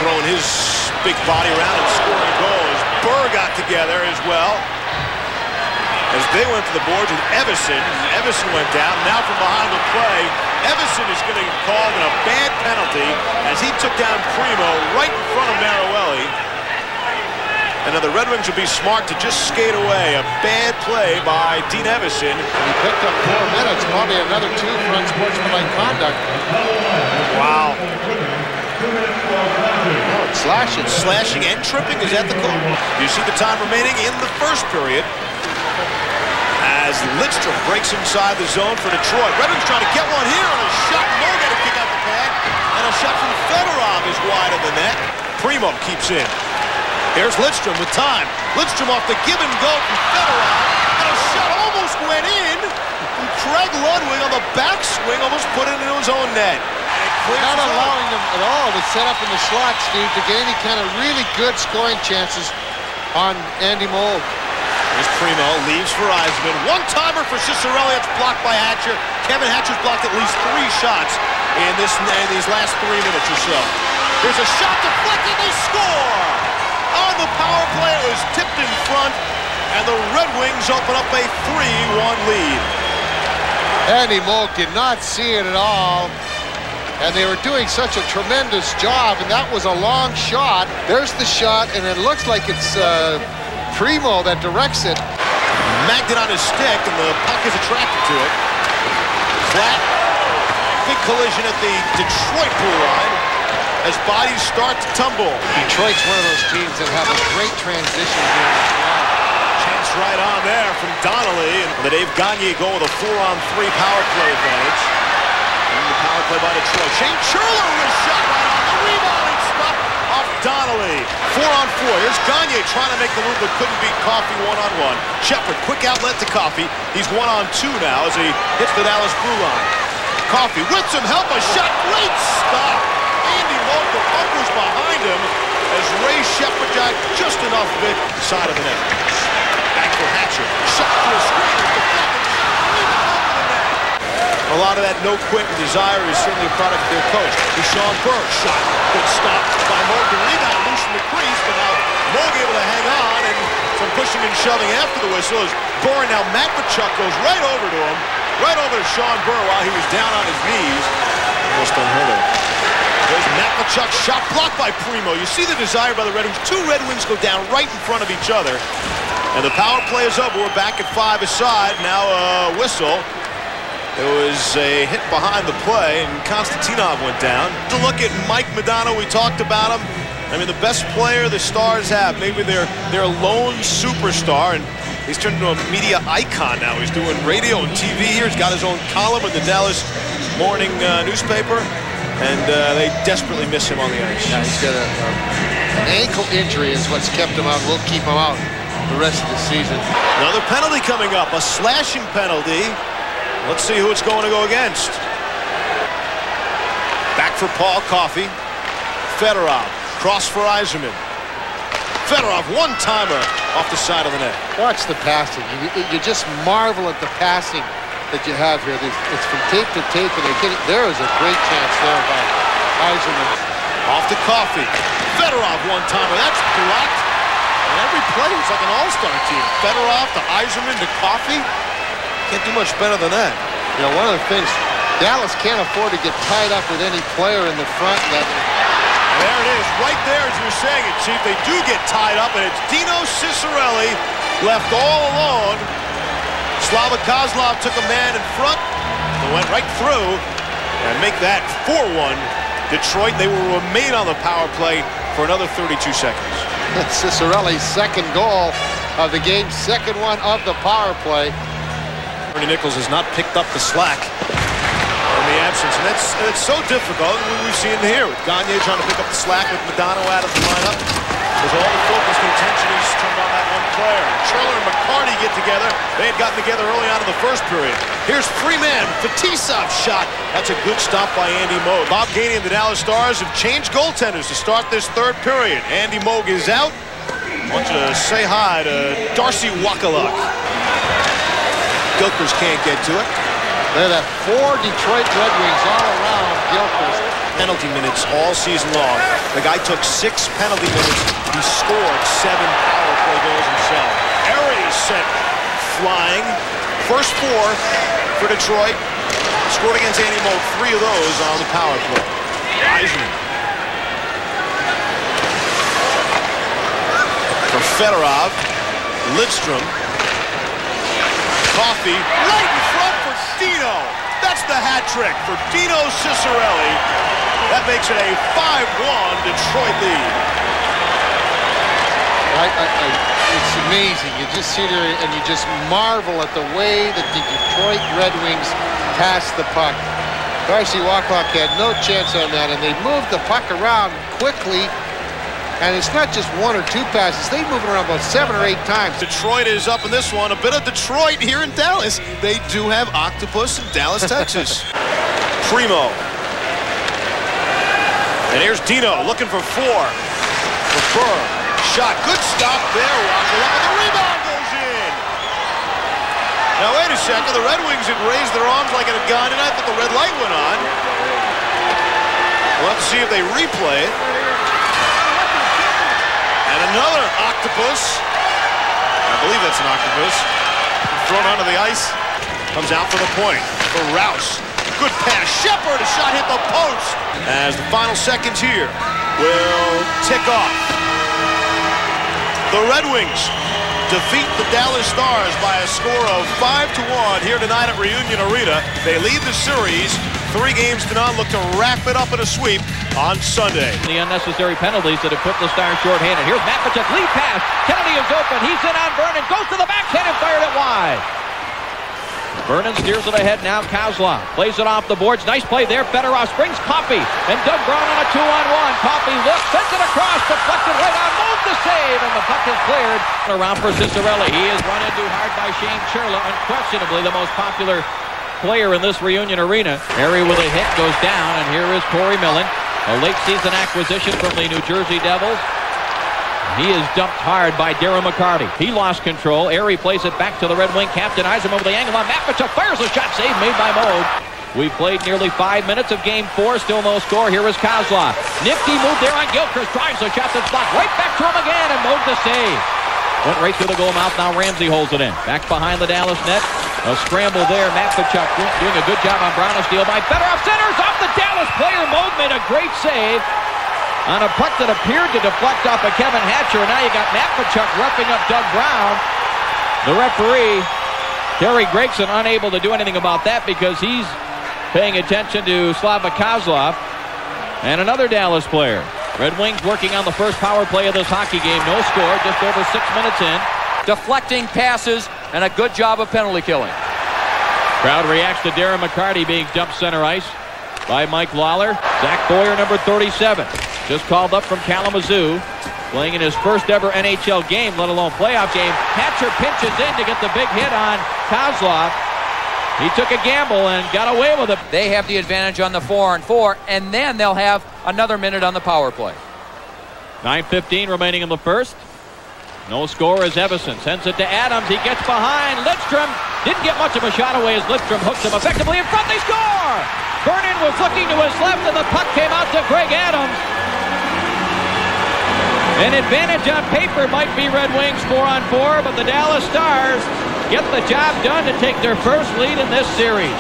Throwing his big body around and scoring goals. Burr got together as well as they went to the boards with Evason. Evason went down. Now from behind the play, Evason is going to get called in a bad penalty as he took down Primeau right in front of Marowelli. And now the Red Wings will be smart to just skate away. A bad play by Dean Evason. He picked up 4 minutes, probably another 2 for unsportsmanlike conduct. Wow. Slashing and tripping is at the call. You see the time remaining in the first period as Lidstrom breaks inside the zone for Detroit. Red Wings trying to get one here, and a shot. Mo got to kick out the pad, and a shot from Fedorov is wide of the net. Primeau keeps in. Here's Lidstrom with time. Lidstrom off the give and go from Fedorov, and a shot almost went in. And Craig Ludwig on the backswing almost put it into his own net. Not allowing them at all to set up in the slot, Steve, to get any kind of really good scoring chances on Andy Moog. There's Primeau, leaves for Yzerman. One-timer for Ciccarelli. It's blocked by Hatcher. Kevin Hatcher's blocked at least 3 shots in these last 3 minutes or so. There's a shot deflected. They score! On the power play, it was tipped in front, and the Red Wings open up a 3-1 lead. Andy Moog did not see it at all. And they were doing such a tremendous job, and that was a long shot. There's the shot, and it looks like it's Primeau that directs it. Magged it on his stick, and the puck is attracted to it. Klatt, big collision at the Detroit blue line as bodies start to tumble. Detroit's one of those teams that have a great transition game as well. Chance right on there from Donnelly, and the Dave Gagne go with a 4-on-3 power play advantage. The power play by Detroit. Shane Churla with a shot right on the rebounding stop off Donnelly. 4-on-4. Here's Gagne trying to make the move but couldn't beat Coffey 1-on-1. Sheppard, quick outlet to Coffey. He's 1-on-2 now as he hits the Dallas blue line. Coffey with some help, a shot. Great stop. Andy Moog, the puck was behind him as Ray Sheppard got just enough of it side of the net. Back for Hatcher. Shot to a screen. A lot of that no-quit and desire is certainly a product of their coach. Sean Burr shot, good stop by Moog. The rebound loose from the crease, but now Moog able to hang on, and some pushing and shoving after the whistle as Burr, and now Matvichuk goes right over to him, right over to Sean Burr while he was down on his knees. Almost unheard of. There's Matvichuk, shot blocked by Primeau. You see the desire by the Red Wings. 2 Red Wings go down right in front of each other, and the power play is over. We're back at 5 aside. Now a whistle. It was a hit behind the play, and Konstantinov went down. To look at Mike Modano, we talked about him. I mean, the best player the Stars have. Maybe their lone superstar, and he's turned into a media icon now. He's doing radio and TV here. He's got his own column in the Dallas Morning newspaper, and they desperately miss him on the ice. Yeah, he's got an ankle injury is what's kept him out. We'll keep him out the rest of the season. Another penalty coming up, a slashing penalty. Let's see who it's going to go against. Back for Paul Coffey. Fedorov, cross for Yzerman. Fedorov, one-timer off the side of the net. Watch the passing. You just marvel at the passing that you have here. It's from tape to tape, and there is a great chance there by Yzerman. Off to Coffey. Fedorov, one-timer. That's blocked. And every play is like an all-star team. Fedorov to Yzerman to Coffey. Can't do much better than that. You know, one of the things, Dallas can't afford to get tied up with any player in the front. There it is, right there as you're saying it, Chief. They do get tied up, and it's Dino Ciccarelli left all alone. Slava Kozlov took a man in front and went right through and make that 4-1. Detroit, they will remain on the power play for another 32 seconds. Ciccarelli's second goal of the game, second one of the power play. Nicklas has not picked up the slack in the absence, and it's so difficult. We've seen it here with Gagne trying to pick up the slack with Modano out of the lineup. Because all the focus and attention is turned on that one player. Trailer and McCarty get together. They had gotten together early on in the first period. Here's Primeau, Fetisov shot. That's a good stop by Andy Moog. Bob Gainey and the Dallas Stars have changed goaltenders to start this third period. Andy Moog is out. I want you to say hi to Darcy Wakaluk. Gilchrist can't get to it. They're that 4 Detroit Red Wings all around Gilchrist. Penalty minutes all season long. The guy took 6 penalty minutes. He scored 7 power play goals himself. Aries sent flying. First 4 for Detroit. Scored against Andy Moog. 3 of those on the power play. Yzerman. For Fedorov. Lidstrom. Coffey. Right in front for Dino. That's the hat trick for Dino Ciccarelli. That makes it a 5-1 Detroit lead. It's amazing. You just sit there and you just marvel at the way that the Detroit Red Wings pass the puck. Darcy Wakaluk had no chance on that, and they moved the puck around quickly. And it's not just 1 or 2 passes. They move it around about 7 or 8 times. Detroit is up in this one. A bit of Detroit here in Dallas. They do have Octopus in Dallas, Texas. Primeau. And here's Dino looking for 4. For Burr. Shot. Good stop there. Wakaluk. And the rebound goes in. Now, wait a second. The Red Wings had raised their arms like it had gone in. I thought the red light went on. We'll have to see if they replay it. And another octopus. I believe that's an octopus. Thrown onto the ice. Comes out for the point. For Rouse. Good pass. Sheppard. A shot hit the post. As the final seconds here will tick off. The Red Wings defeat the Dallas Stars by a score of 5-1 here tonight at Reunion Arena. They lead the series 3-0. Look to wrap it up in a sweep on Sunday. The unnecessary penalties that have put the Stars short-handed. Here's Matvichuk, lead pass. Kennedy is open. He's in on Vernon. Goes to the backhand and fired it wide. Vernon steers it ahead now. Kozlov plays it off the boards. Nice play there. Fedorov springs Coffey. And Doug Brown on a 2-on-1. Coffey looks, sends it across. Deflected right on. Moves the save. And the puck is cleared. Around for Ciccarelli. He is run into hard by Shane Churla. Unquestionably the most popular player in this Reunion Arena. Harry with a hit goes down. And here is Corey Millen. A late season acquisition from the New Jersey Devils. He is dumped hard by Darren McCarty. He lost control. Airy plays it back to the Red Wing captain. Yzerman over the angle on Matvichuk. Fires a shot. Save made by Moog. We've played nearly 5 minutes of Game 4. Still no score. Here is Kozlov. Nifty move there on Gilchrist. Drives a shot that's blocked. Right back to him again. And Moog the save. Went right through the goal mouth. Now Ramsey holds it in. Back behind the Dallas net. A scramble there. Matvichuk doing a good job on Brown. A steal by Fedorov. Centers off the Dallas player. Moog made a great save on a puck that appeared to deflect off of Kevin Hatcher. And now you got Matvichuk roughing up Doug Brown. The referee, Terry Gregson, unable to do anything about that because he's paying attention to Slava Kozlov and another Dallas player. Red Wings working on the first power play of this hockey game. No score, just over 6 minutes in. Deflecting passes and a good job of penalty killing. Crowd reacts to Darren McCarty being dumped center ice by Mike Lawler. Zach Boyer, number 37, just called up from Kalamazoo, playing in his first ever NHL game, let alone playoff game. Hatcher pinches in to get the big hit on Kozlov. He took a gamble and got away with it. They have the advantage on the 4-on-4, and then they'll have another minute on the power play. 9:15 remaining in the first. No score as Evason sends it to Adams. He gets behind. Lidstrom didn't get much of a shot away as Lidstrom hooks him effectively in front. They score! Vernon was looking to his left, and the puck came out to Greg Adams. An advantage on paper might be Red Wings 4-on-4, but the Dallas Stars get the job done to take their first lead in this series.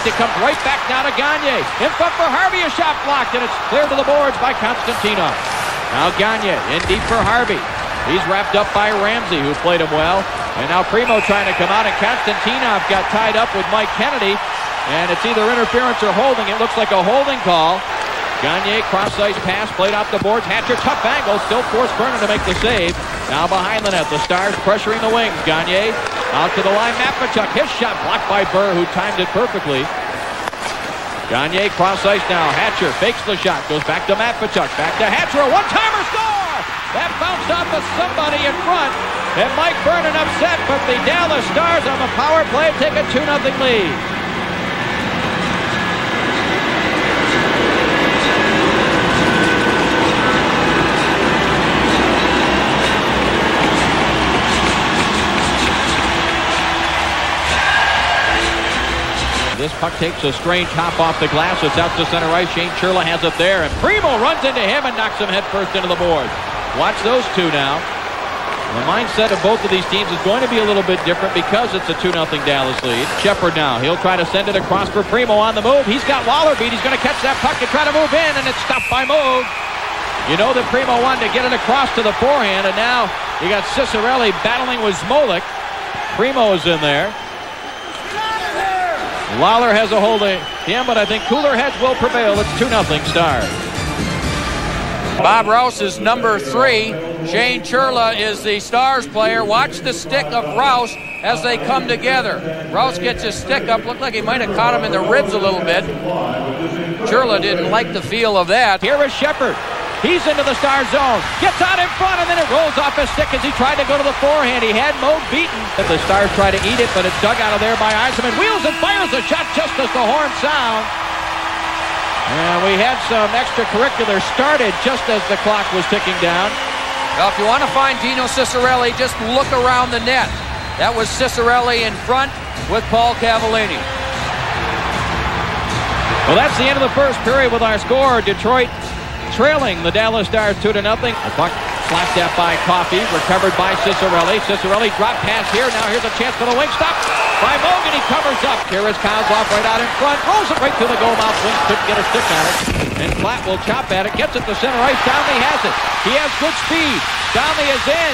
It comes right back now to Gagne. In front for Harvey, a shot blocked, and it's cleared to the boards by Konstantinov. Now Gagne in deep for Harvey. He's wrapped up by Ramsey, who played him well. And now Primeau trying to come out, and Konstantinov got tied up with Mike Kennedy. And it's either interference or holding. It looks like a holding call. Gagne, cross-ice pass, played off the boards. Hatcher, tough angle, still forced Broten to make the save. Now behind the net, the Stars pressuring the wings. Gagne out to the line, Matvichuk, his shot blocked by Burr, who timed it perfectly. Gagne, cross-ice now. Hatcher fakes the shot, goes back to Matvichuk, back to Hatcher, a one-timer score! That bounced off of somebody in front, and Mike Vernon upset, but the Dallas Stars on the power play take a 2-0 lead. This puck takes a strange hop off the glass. It's out to center ice. Shane Churla has it there, and Primeau runs into him and knocks him headfirst into the board. Watch those two now. The mindset of both of these teams is going to be a little bit different because it's a 2-0 Dallas lead. Sheppard now. He'll try to send it across for Primeau on the move. He's got Lawler beat. He's going to catch that puck and try to move in, and it's stopped by Moog. You know that Primeau wanted to get it across to the forehand, and now you got Ciccarelli battling with Smolik. Primeau is in there. Lawler has a hold of him, but I think cooler heads will prevail. It's 2-0 Stars. Bob Rouse is number 3. Shane Churla is the Stars player. Watch the stick of Rouse as they come together. Rouse gets his stick up. Looked like he might have caught him in the ribs a little bit. Churla didn't like the feel of that. Here is Sheppard. He's into the Star zone. Gets out in front, and then it rolls off his stick as he tried to go to the forehand. He had Moog beaten. The Stars try to eat it, but it's dug out of there by Yzerman. Wheels and fires a shot just as the horn sounds. And we had some extracurricular started just as the clock was ticking down. Well, if you want to find Dino Ciccarelli, just look around the net. That was Ciccarelli in front with Paul Cavallini. Well, that's the end of the first period with our score. Detroit trailing the Dallas Stars 2-0. The puck slapped at by Coffey, recovered by Ciccarelli. Ciccarelli drop pass here. Now here's a chance for the wing stop by Moog, and he covers up. Here is Kozlov right out in front. Rolls it right through the goal mouth. Wings couldn't get a stick on it. And Klatt will chop at it. Gets it to center ice. Stanley has it. He has good speed. Stanley is in.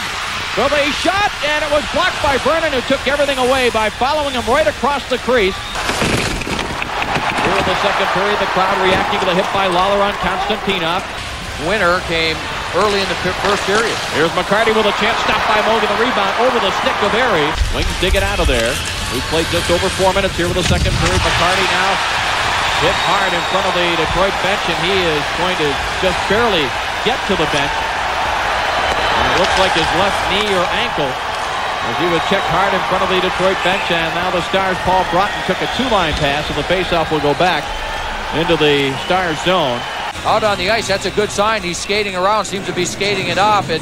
Well, they shot, and it was blocked by Vernon, who took everything away by following him right across the crease. Here in the second period, the crowd reacting to the hit by Lawler on Konstantinov. Winner came early in the first period. Here's McCarty with a chance, stopped by Moog, and the rebound over the stick of Airy. Wings dig it out of there. We've played just over 4 minutes here with the second period. McCarty now hit hard in front of the Detroit bench, and he is going to just barely get to the bench. And it looks like his left knee or ankle as he was checked hard in front of the Detroit bench. And now the Stars' Paul Broten took a 2-line pass, and the faceoff will go back into the Stars zone. Out on the ice, that's a good sign. He's skating around, seems to be skating it off. It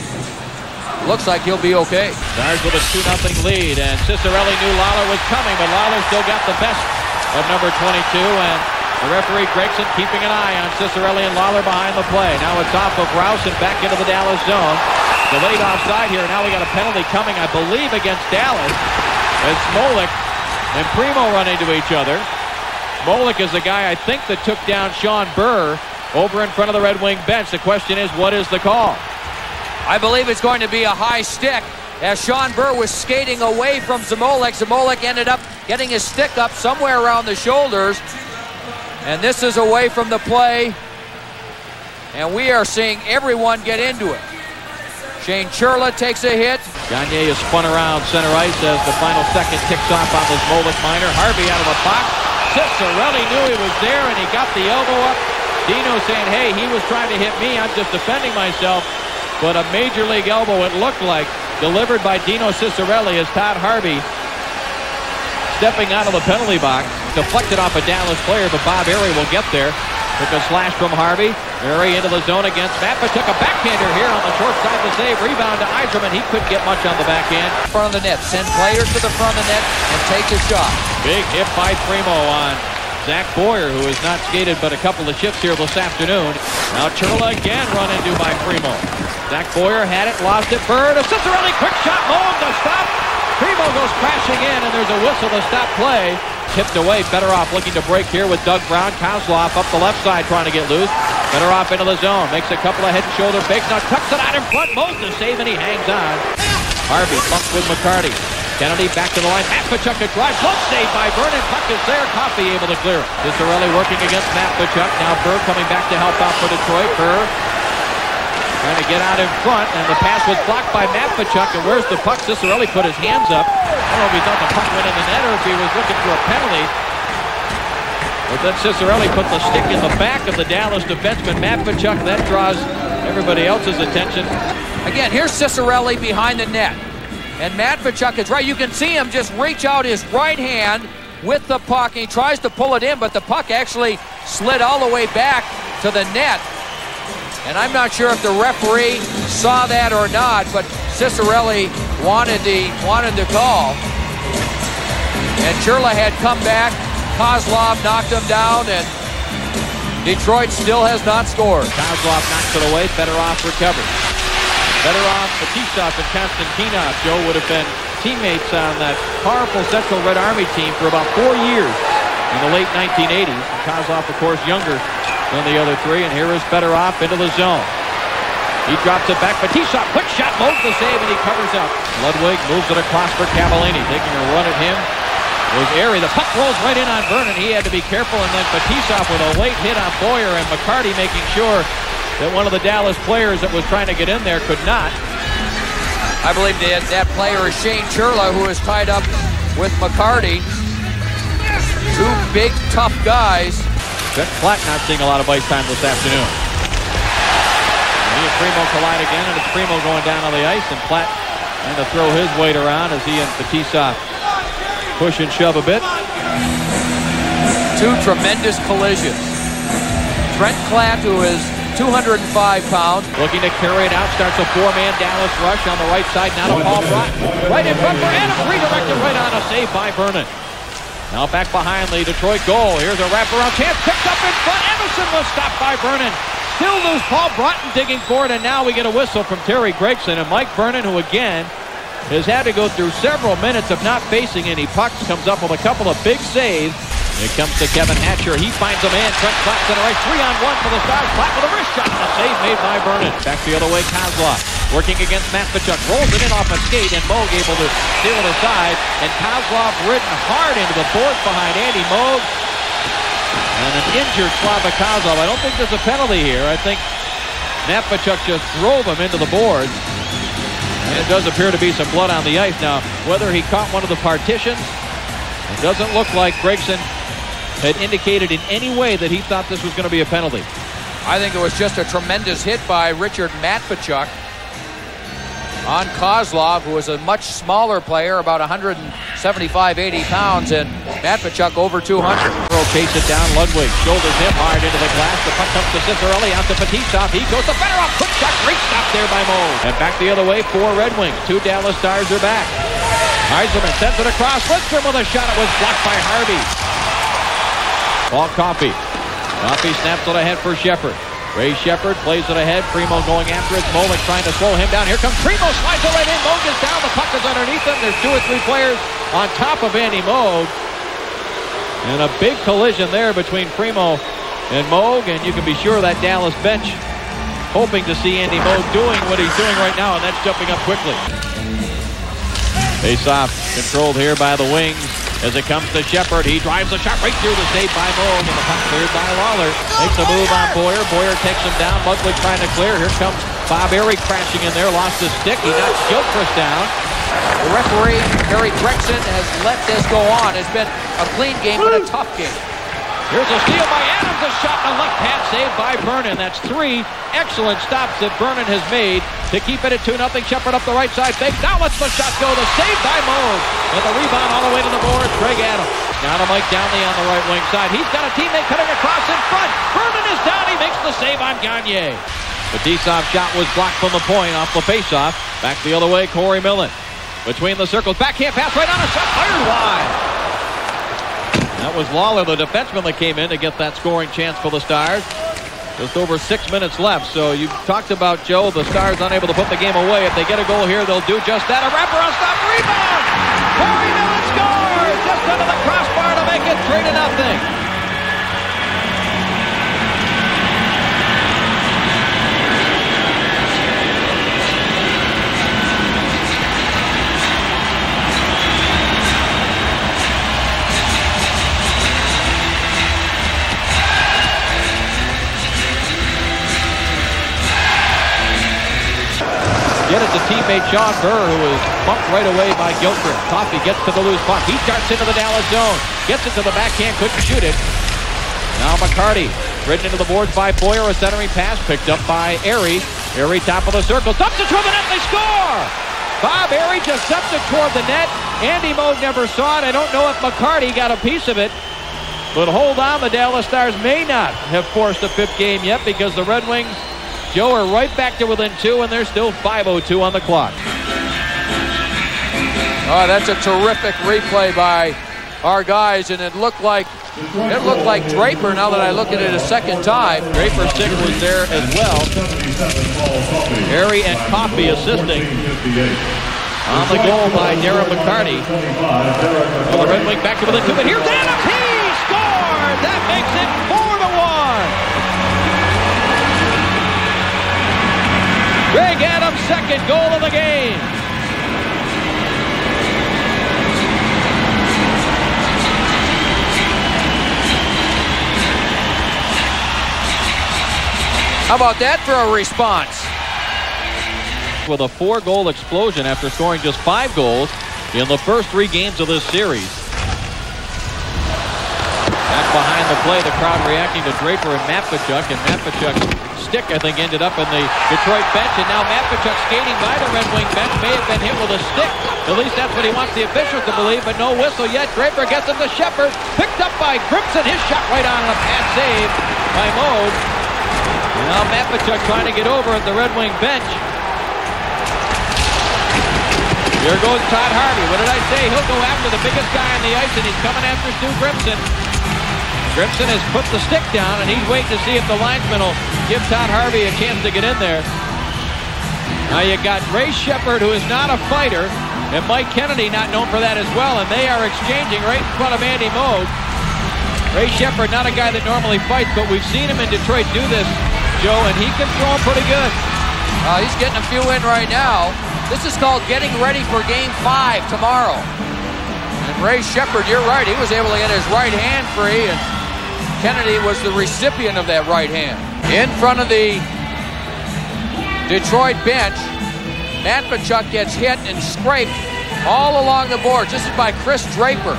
looks like he'll be okay. Stars with a 2-0 lead, and Ciccarelli knew Lawler was coming, but Lawler still got the best of number 22, and the referee Gregson keeping an eye on Ciccarelli and Lawler behind the play. Now it's off of Rouse and back into the Dallas zone. Delayed offside here. Now we got a penalty coming, I believe, against Dallas as Smolik and Primeau run into each other. Smolik is the guy, I think, that took down Sean Burr over in front of the Red Wing bench. The question is, what is the call? I believe it's going to be a high stick as Sean Burr was skating away from Smolik. Smolik ended up getting his stick up somewhere around the shoulders. And this is away from the play. And we are seeing everyone get into it. Shane Churla takes a hit. Gagne is spun around center ice as the final second ticks off on the Smolik minor. Harvey out of the box. Ciccarelli knew he was there, and he got the elbow up. Dino saying, hey, he was trying to hit me. I'm just defending myself. But a major league elbow, it looked like, delivered by Dino Ciccarelli as Todd Harvey stepping out of the penalty box. Deflected off a Dallas player, but Bob Airy will get there. Took a slash from Harvey. Airy into the zone against Matt, but took a backhander here on the short side to save. Rebound to Yzerman. He couldn't get much on the backhand. Front of the net. Send players to the front of the net and take a shot. Big hit by Primeau on Zach Boyer, who has not skated but a couple of shifts here this afternoon. Now Churla again run into by Primeau. Zach Boyer had it, lost it. Bird, a Ciccarelli, quick shot, Moog to stop. Primeau goes crashing in, and there's a whistle to stop play. Tipped away, better off looking to break here with Doug Brown. Kozlov up the left side trying to get loose. Better off into the zone, makes a couple of head and shoulder fakes. Now tucks it out in front, Moog to save, and he hangs on. Harvey bumped with McCarty. Kennedy back to the line. Matvichuk to drive. Glove saved by Vernon. Puck is there. Coffey able to clear it. Ciccarelli working against Matvichuk. Now Burr coming back to help out for Detroit. Burr trying to get out in front, and the pass was blocked by Matvichuk. And where's the puck? Ciccarelli put his hands up. I don't know if he thought the puck went in the net or if he was looking for a penalty. But then Ciccarelli put the stick in the back of the Dallas defenseman, Matvichuk. That draws everybody else's attention. Again, here's Ciccarelli behind the net. And Matvichuk is right. You can see him just reach out his right hand with the puck. He tries to pull it in, but the puck actually slid all the way back to the net. And I'm not sure if the referee saw that or not, but Ciccarelli wanted the call. And Churla had come back. Kozlov knocked him down, and Detroit still has not scored. Kozlov knocks it away. Fedorov recovers. Fedorov, Fetisov, and Konstantinov, Joe, would have been teammates on that powerful Central Red Army team for about 4 years in the late 1980s. And Kozlov, of course, younger than the other three. And here is Fedorov into the zone. He drops it back. Fetisov, quick shot, moves the save, and he covers up. Ludwig moves it across for Cavallini, taking a run at him. It was airy. The puck rolls right in on Vernon. He had to be careful, and then Fetisov with a late hit on Boyer, and McCarty making sure that one of the Dallas players that was trying to get in there could not. I believe that player is Shane Churla, who is tied up with McCarty. Two big, tough guys. Trent Klatt not seeing a lot of ice time this afternoon. And he and Primeau collide again, and it's Primeau going down on the ice, and Klatt trying to throw his weight around as he and Fetisov push and shove a bit. Two tremendous collisions. Trent Klatt, who is 205 pounds. Looking to carry it out, starts a four-man Dallas rush on the right side. Now to Paul Broten. Right in front for Adams, redirected right on, a save by Vernon. Now back behind the Detroit goal. Here's a wraparound chance, picked up in front. Evason was stopped by Vernon. Still loose, Paul Broten digging for it, and now we get a whistle from Terry Gregson. And Mike Vernon, who again has had to go through several minutes of not facing any pucks, comes up with a couple of big saves. Here comes to Kevin Hatcher. He finds a man. Trent Klatt to the right. 3-on-1 for the Stars. Klatt with a wrist shot. And a save made by Vernon. Back the other way, Kozlov working against Matvichuk. Rolls it in off a skate, and Moog able to steal it aside. And Kozlov ridden hard into the boards behind Andy Moog. And an injured Slava Kozlov. I don't think there's a penalty here. I think Matvichuk just drove him into the boards. And it does appear to be some blood on the ice. Now, whether he caught one of the partitions, it doesn't look like Gregson had indicated in any way that he thought this was going to be a penalty. I think it was just a tremendous hit by Richard Matvichuk on Kozlov, who is a much smaller player, about 175, 80 pounds, and Matvichuk over 200. Chase it down. Ludwig shoulders him hard into the glass. The puck comes to Ciccarelli, out to Fetisov. He goes to Fedorov. Quick shot. Great stop there by Moog. And back the other way for Red Wings. Two Dallas Stars are back. Yzerman sends it across. Lidstrom with a shot. It was blocked by Harvey. Ball Coffey. Coffey snaps it ahead for Sheppard. Ray Sheppard plays it ahead. Primeau going after it. Moog trying to slow him down. Here comes Primeau. Slides it right in. Moog is down. The puck is underneath him. There's two or three players on top of Andy Moog. And a big collision there between Primeau and Moog. And you can be sure that Dallas bench hoping to see Andy Moog doing what he's doing right now, and that's jumping up quickly. Face-off controlled here by the Wings. As it comes to Sheppard, he drives a shot right through the save by Moog, and the puck cleared by Lawler. Makes a move on Boyer. Boyer takes him down. Ludwig trying to clear. Here comes Bob Airy crashing in there. Lost his stick. He knocks Gilchrist down. The referee, Terry Gregson, has let this go on. It's been a clean game, but a tough game. Here's a steal by Adams. A shot in the left hand, saved by Vernon. That's three excellent stops that Vernon has made to keep it at 2-0. Sheppard up the right side. Fake. Now lets the shot go. The save by Moog. And the rebound all the way to the board. Greg Adams. Now to Mike Downey on the right wing side. He's got a teammate cutting across in front. Vernon is down. He makes the save on Gagne. The Fetisov shot was blocked from the point off the faceoff. Back the other way, Corey Millen. Between the circles. Backhand pass right on a shot. Fired wide. That was Lawler, the defenseman, that came in to get that scoring chance for the Stars. Just over 6 minutes left. So you talked about, Joe, the Stars unable to put the game away. If they get a goal here, they'll do just that. A wraparound stop, rebound! Corey Millen scores! Just under the crossbar to make it 3-0. Get it to teammate Sean Burr, who is bumped right away by Gilchrist. Coffey gets to the loose puck. He darts into the Dallas zone. Gets it to the backhand, couldn't shoot it. Now McCarty, ridden into the boards by Boyer. A centering pass picked up by Airy. Airy top of the circle. Dumps it toward the net. They score! Bob Airy just dumps it toward the net. Andy Moog never saw it. I don't know if McCarty got a piece of it. But hold on, the Dallas Stars may not have forced a fifth game yet because the Red Wings, Joe, are right back to within 2, and there's still 5:02 on the clock. Oh, that's a terrific replay by our guys, and it looked like Draper. Now that I look at it a second time, Draper's stick was there as well. Airy and Coffey assisting on the goal by Darren McCarty. Well, the Red Wing back to within 2, but here's Adams. He scored! That makes it 4-1. Greg Adams' second goal of the game. How about that for a response? With a 4-goal explosion after scoring just 5 goals in the first 3 games of this series. Back behind the play, the crowd reacting to Draper and Matvichuk, and Matvichuk's stick, I think, ended up in the Detroit bench, and now Matvichuk skating by the Red Wing bench may have been hit with a stick. At least that's what he wants the officials to believe, but no whistle yet. Draper gets it to Sheppard, picked up by Grimson. His shot right on a pass save by Moog. Now Matvichuk trying to get over at the Red Wing bench. Here goes Todd Harvey. What did I say? He'll go after the biggest guy on the ice, and he's coming after Stu Grimson. Grimson has put the stick down, and he's waiting to see if the linesman will give Todd Harvey a chance to get in there. Now you got Ray Sheppard, who is not a fighter, and Mike Kennedy, not known for that as well, and they are exchanging right in front of Andy Moog. Ray Sheppard, not a guy that normally fights, but we've seen him in Detroit do this, Joe, and he can throw him pretty good. He's getting a few in right now. This is called getting ready for Game 5 tomorrow. And Ray Sheppard, you're right, he was able to get his right hand free, and Kennedy was the recipient of that right hand. In front of the Detroit bench, Matvichuk gets hit and scraped all along the boards. This is by Chris Draper.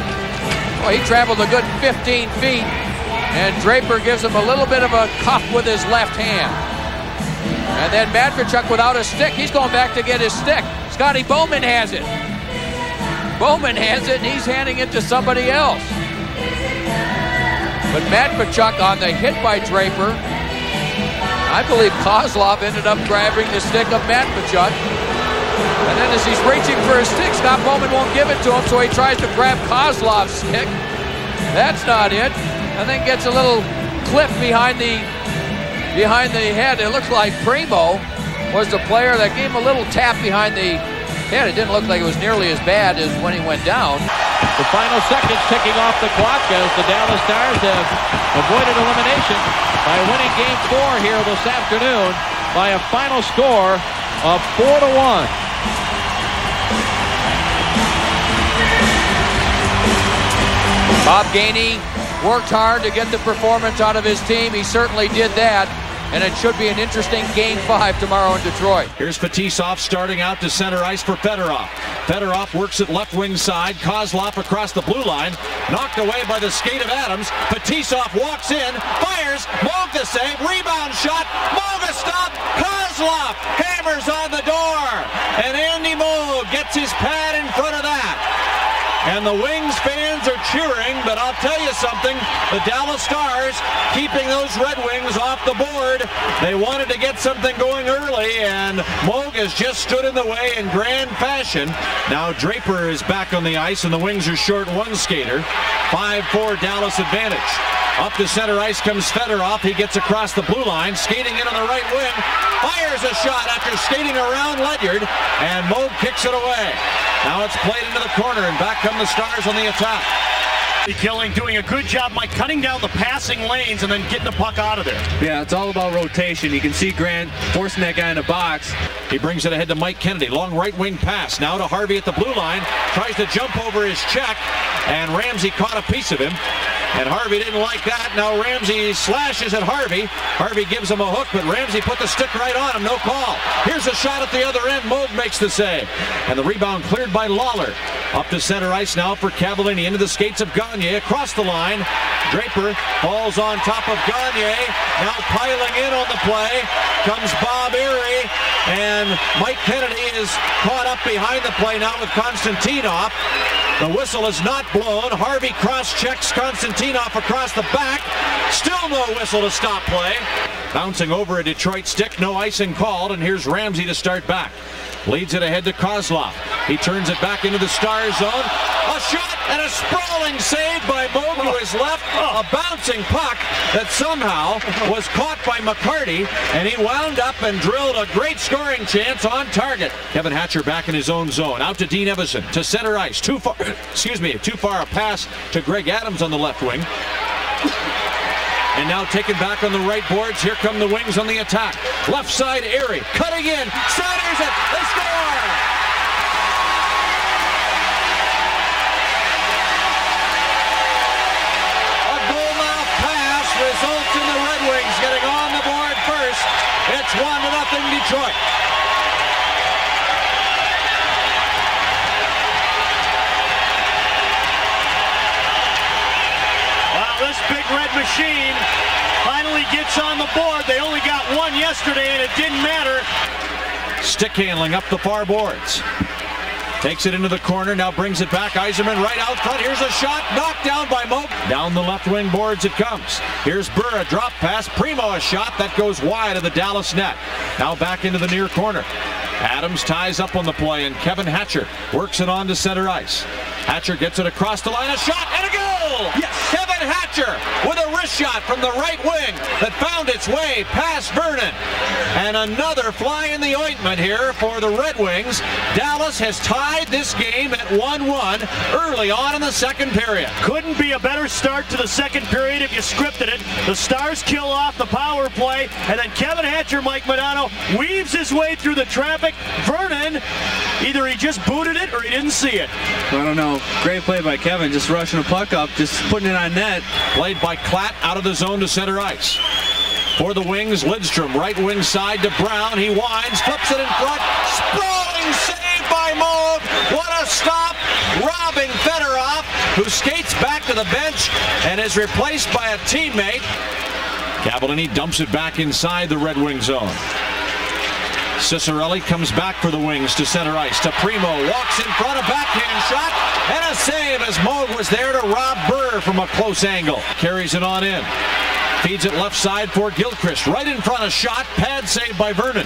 Well, he traveled a good 15 feet, and Draper gives him a little bit of a cuff with his left hand. And then Matvichuk without a stick. He's going back to get his stick. Scotty Bowman has it. Bowman has it, and he's handing it to somebody else. But Matvichuk on the hit by Draper, I believe Kozlov ended up grabbing the stick of Matvichuk. And then as he's reaching for his stick, Scott Bowman won't give it to him, so he tries to grab Kozlov's stick. That's not it. And then gets a little clip behind the head. It looks like Primeau was the player that gave him a little tap behind the head. It didn't look like it was nearly as bad as when he went down. The final seconds ticking off the clock as the Dallas Stars have avoided elimination by winning Game 4 here this afternoon by a final score of 4-1. Bob Gainey worked hard to get the performance out of his team. He certainly did that. And it should be an interesting Game 5 tomorrow in Detroit. Here's Fetisov starting out to center ice for Fedorov. Fedorov works at left wing side. Kozlov across the blue line. Knocked away by the skate of Adams. Fetisov walks in, fires. Moog to save. Rebound shot. Moog a stop. Kozlov hammers on the door. And Andy Moog gets his pad in front of that. And the Wings fans are cheering, but I'll tell you something, the Dallas Stars keeping those Red Wings off the board. They wanted to get something going early, and Moog has just stood in the way in grand fashion. Now Draper is back on the ice, and the Wings are short one skater. 5-4 Dallas advantage. Up to center ice comes Fedorov. He gets across the blue line, skating in on the right wing. Fires a shot after skating around Ledyard, and Moog kicks it away. Now it's played into the corner, and back come the Stars on the attack. Killing doing a good job, Mike, cutting down the passing lanes and then getting the puck out of there. Yeah, it's all about rotation. You can see Grant forcing that guy in the box. He brings it ahead to Mike Kennedy. Long right wing pass. Now to Harvey at the blue line. Tries to jump over his check, and Ramsey caught a piece of him. And Harvey didn't like that. Now Ramsey slashes at Harvey. Harvey gives him a hook, but Ramsey put the stick right on him. No call. Here's a shot at the other end. Moog makes the save. And the rebound cleared by Lawler. Up to center ice now for Cavallini. Into the skates of Gagne. Across the line. Draper falls on top of Gagne. Now piling in on the play comes Bob Erie. And Mike Kennedy is caught up behind the play now with Konstantinov. The whistle is not blown. Harvey cross-checks Konstantinov across the back. Still no whistle to stop play. Bouncing over a Detroit stick. No icing called. And here's Ramsey to start back. Leads it ahead to Kozlov. He turns it back into the star zone. A shot and a sprawling save by Moog to his left. A bouncing puck that somehow was caught by McCarty, and he wound up and drilled a great scoring chance on target. Kevin Hatcher back in his own zone. Out to Dean Evason to center ice. Too far a pass to Greg Adams on the left wing. And now taken back on the right boards. Here come the Wings on the attack. Left side, Erie cutting in. Centers it. They score! A goal-mouth pass results in the Red Wings getting on the board first. It's 1-0 Detroit. This big red machine finally gets on the board. They only got one yesterday, and it didn't matter. Stick handling up the far boards. Takes it into the corner, now brings it back. Yzerman right out front. Here's a shot, knocked down by Moog. Down the left wing boards it comes. Here's Burr, a drop pass. Primeau, a shot that goes wide of the Dallas net. Now back into the near corner. Adams ties up on the play, and Kevin Hatcher works it on to center ice. Hatcher gets it across the line, a shot, and a goal! Yes! Kevin Hatcher with a wrist shot from the right wing that found its way past Vernon. And another fly in the ointment here for the Red Wings. Dallas has tied this game at 1-1 early on in the second period. Couldn't be a better start to the second period if you scripted it. The Stars kill off the power play, and then Kevin Hatcher, Mike Modano, weaves his way through the traffic. Vernon, either he just booted it or he didn't see it. I don't know. Great play by Kevin, just rushing a puck up, just putting it on net. Played by Klatt out of the zone to center ice. For the Wings, Lidstrom, right wing side to Brown. He winds, flips it in front. Sprawling save by Moog. What a stop. Robbing Fedorov, who skates back to the bench and is replaced by a teammate. Cavallini dumps it back inside the Red Wing zone. Ciccarelli comes back for the Wings to center ice. To Primeau, walks in front, a backhand shot, and a save as Moog was there to rob Burr from a close angle. Carries it on in. Feeds it left side for Gilchrist. Right in front, a shot. Pad save by Vernon.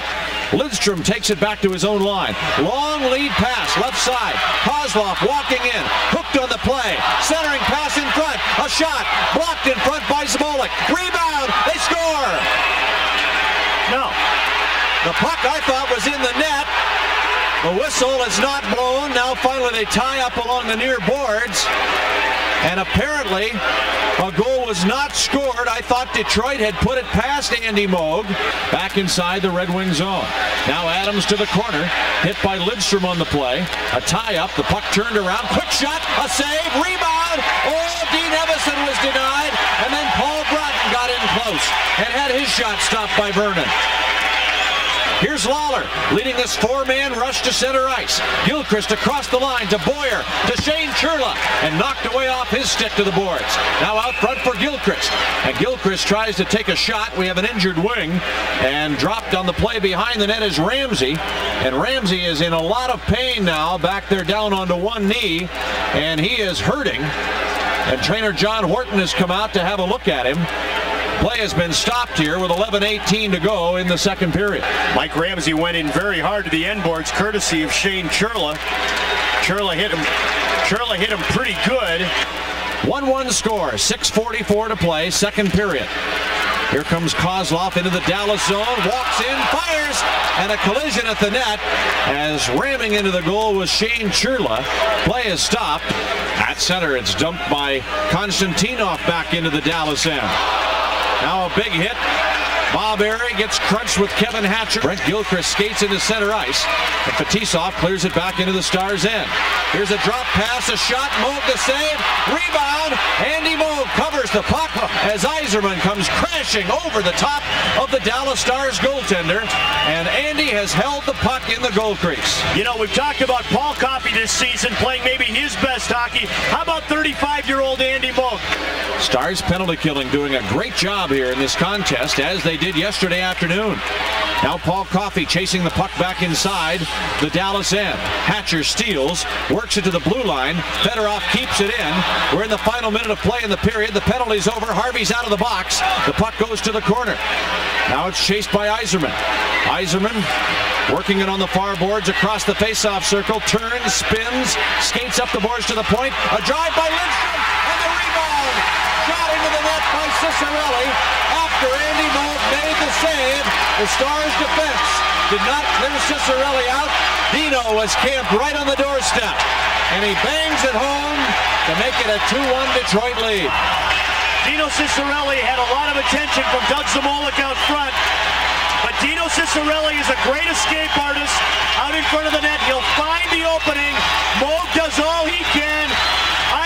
Lidstrom takes it back to his own line. Long lead pass, left side. Kozlov walking in. Hooked on the play. Centering pass in front. A shot. Blocked in front by Zmolik. Rebound. They score. No. The puck, I thought, was in the net. The whistle is not blown. Now finally they tie up along the near boards. And apparently a goal was not scored. I thought Detroit had put it past Andy Moog. Back inside the Red Wing zone. Now Adams to the corner. Hit by Lidstrom on the play. A tie-up. The puck turned around. Quick shot. A save. Rebound. Oh, Dean Evason was denied. And then Paul Broten got in close and had his shot stopped by Vernon. Here's Lawler leading this four-man rush to center ice. Gilchrist across the line to Boyer, to Shane Churla, and knocked away off his stick to the boards. Now out front for Gilchrist. And Gilchrist tries to take a shot. We have an injured wing. And dropped on the play behind the net is Ramsey. And Ramsey is in a lot of pain now, back there down onto one knee. And he is hurting. And trainer John Horton has come out to have a look at him. Play has been stopped here with 11:18 to go in the second period. Mike Ramsey went in very hard to the end boards, courtesy of Shane Churla. Churla hit him pretty good. 1-1 score, 6:44 to play, second period. Here comes Kozlov into the Dallas zone, walks in, fires, and a collision at the net as ramming into the goal was Shane Churla. Play is stopped. At center, it's dumped by Konstantinov back into the Dallas end. Now a big hit. Bob Erie gets crunched with Kevin Hatcher. Brent Gilchrist skates into center ice. And Fetisov clears it back into the Stars' end. Here's a drop pass, a shot, Moog the save. Rebound, Andy Moog. Moog covers the puck as Yzerman comes crashing over the top of the Dallas Stars goaltender, and Andy has held the puck in the goal crease. You know, we've talked about Paul Coffey this season playing maybe his best hockey. How about 35-year-old Andy Moog? Stars penalty killing doing a great job here in this contest, as they did yesterday afternoon. Now Paul Coffey chasing the puck back inside the Dallas end. Hatcher steals, works it to the blue line. Fedorov keeps it in. We're in the final minute of play in the period. The penalty's over. Harvey's out of the box. The puck goes to the corner. Now it's chased by Yzerman. Yzerman working it on the far boards across the face-off circle. Turns, spins, skates up the boards to the point. A drive by Lidstrom, and the rebound. Shot into the net by Ciccarelli. After Andy Moog made the save, the Stars defense did not clear Ciccarelli out. Dino was camped right on the doorstep, and he bangs it home to make it a 2-1 Detroit lead. Dino Ciccarelli had a lot of attention from Doug Zamolik out front, but Dino Ciccarelli is a great escape artist out in front of the net. He'll find the opening. Moog does all he can.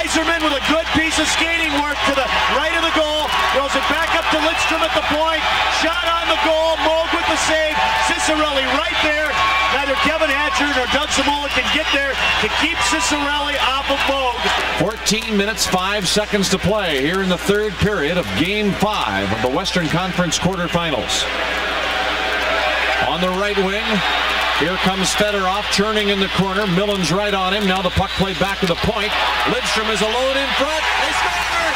Yzerman with a good piece of skating work to the right of the goal. Throws it back up to Lidstrom at the point. Shot on the goal. Moog with the save. Ciccarelli right there. Neither Kevin Hatcher nor Doug Zamolik can get there to keep Ciccarelli off of Moog. 14 minutes, 5 seconds to play here in the third period of Game 5 of the Western Conference quarterfinals. On the right wing, here comes Fedorov churning in the corner. Millen's right on him. Now the puck played back to the point. Lidstrom is alone in front. They score!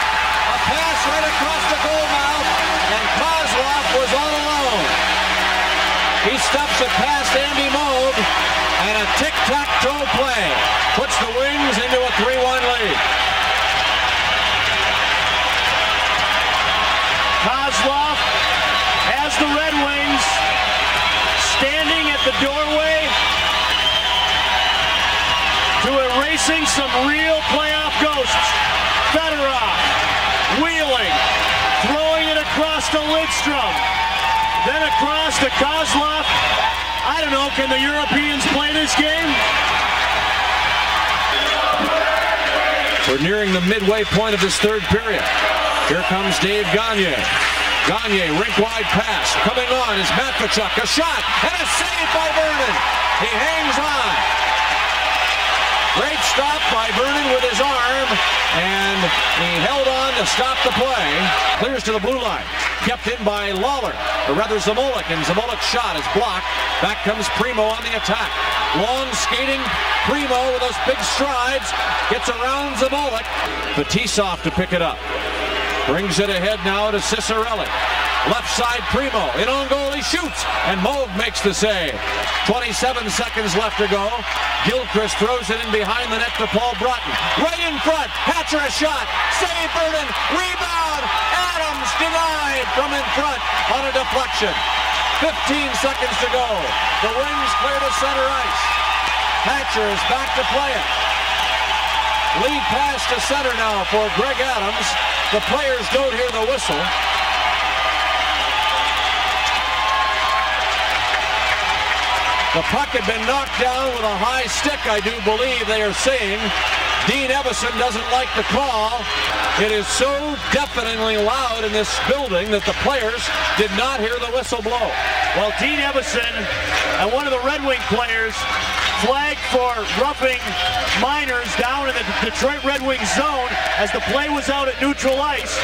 A pass right across the goal mouth, and Kozlov was all alone. He stuffs it past Andy Moog, and a tic-tac-toe play puts the Wings into a 3-1 lead. Kozlov has the Red Wings standing at the doorway to erasing some real playoff ghosts. Fedorov wheeling, throwing it across to Lidstrom, then across to Kozlov. I don't know, can the Europeans play this game? We're nearing the midway point of this third period. Here comes Dave Gagne. Gagne, rink-wide pass. Coming on is Matvichuk. A shot and a save by Vernon. He hangs on. Great stop by Vernon with his arm, and he held on to stop the play. Clears to the blue line. Kept in by Lawler, or rather Zamolik, and Zamolik's shot is blocked. Back comes Primeau on the attack. Long skating Primeau with those big strides. Gets around Zamolik. Fetisov to pick it up. Brings it ahead now to Ciccarelli. Left side Primeau. In on goal, he shoots, and Moog makes the save. 27 seconds left to go. Gilchrist throws it in behind the net to Paul Broten. Right in front. Hatcher a shot. Save Broten. Rebound. Adams denied from in front on a deflection. 15 seconds to go. The Wings clear to center ice. Hatcher is back to play it. Lead pass to center now for Greg Adams. The players don't hear the whistle. The puck had been knocked down with a high stick, I do believe they are saying. Dean Evason doesn't like the call. It is so deafeningly loud in this building that the players did not hear the whistle blow. Well, Dean Evason and one of the Red Wing players flagged for roughing minors down in the Detroit Red Wings zone as the play was out at neutral ice.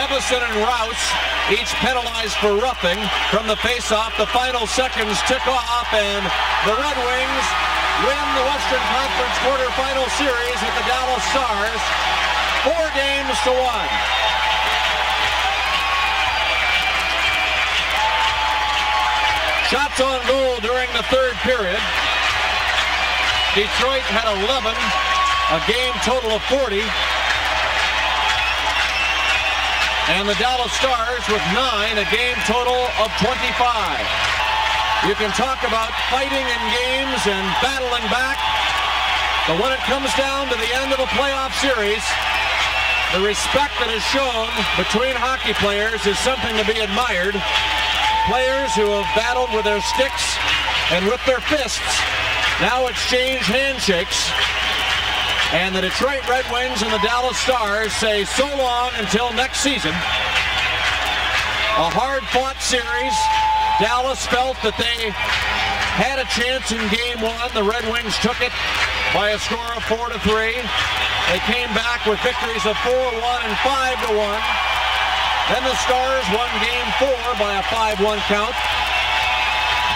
Evason and Rouse each penalized for roughing from the face-off. The final seconds tick off, and the Red Wings win the Western Conference quarterfinal series with the Dallas Stars 4-1. Shots on goal during the third period. Detroit had 11, a game total of 40. And the Dallas Stars with 9, a game total of 25. You can talk about fighting in games and battling back, but when it comes down to the end of a playoff series, the respect that is shown between hockey players is something to be admired. Players who have battled with their sticks and with their fists now exchange handshakes. And the Detroit Red Wings and the Dallas Stars say so long until next season. A hard-fought series. Dallas felt that they had a chance in game one. The Red Wings took it by a score of 4-3. They came back with victories of 4-1 and 5-1. Then the Stars won game 4 by a 5-1 count.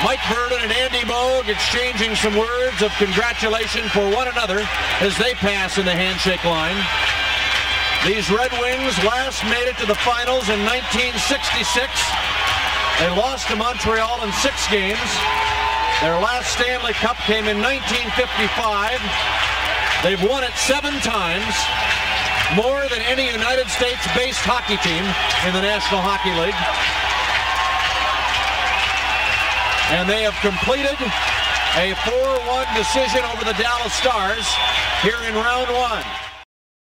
Mike Broten and Andy Moog exchanging some words of congratulation for one another as they pass in the handshake line. These Red Wings last made it to the finals in 1966. They lost to Montreal in 6 games. Their last Stanley Cup came in 1955. They've won it 7 times, more than any United States-based hockey team in the National Hockey League. And they have completed a 4-1 decision over the Dallas Stars here in round 1.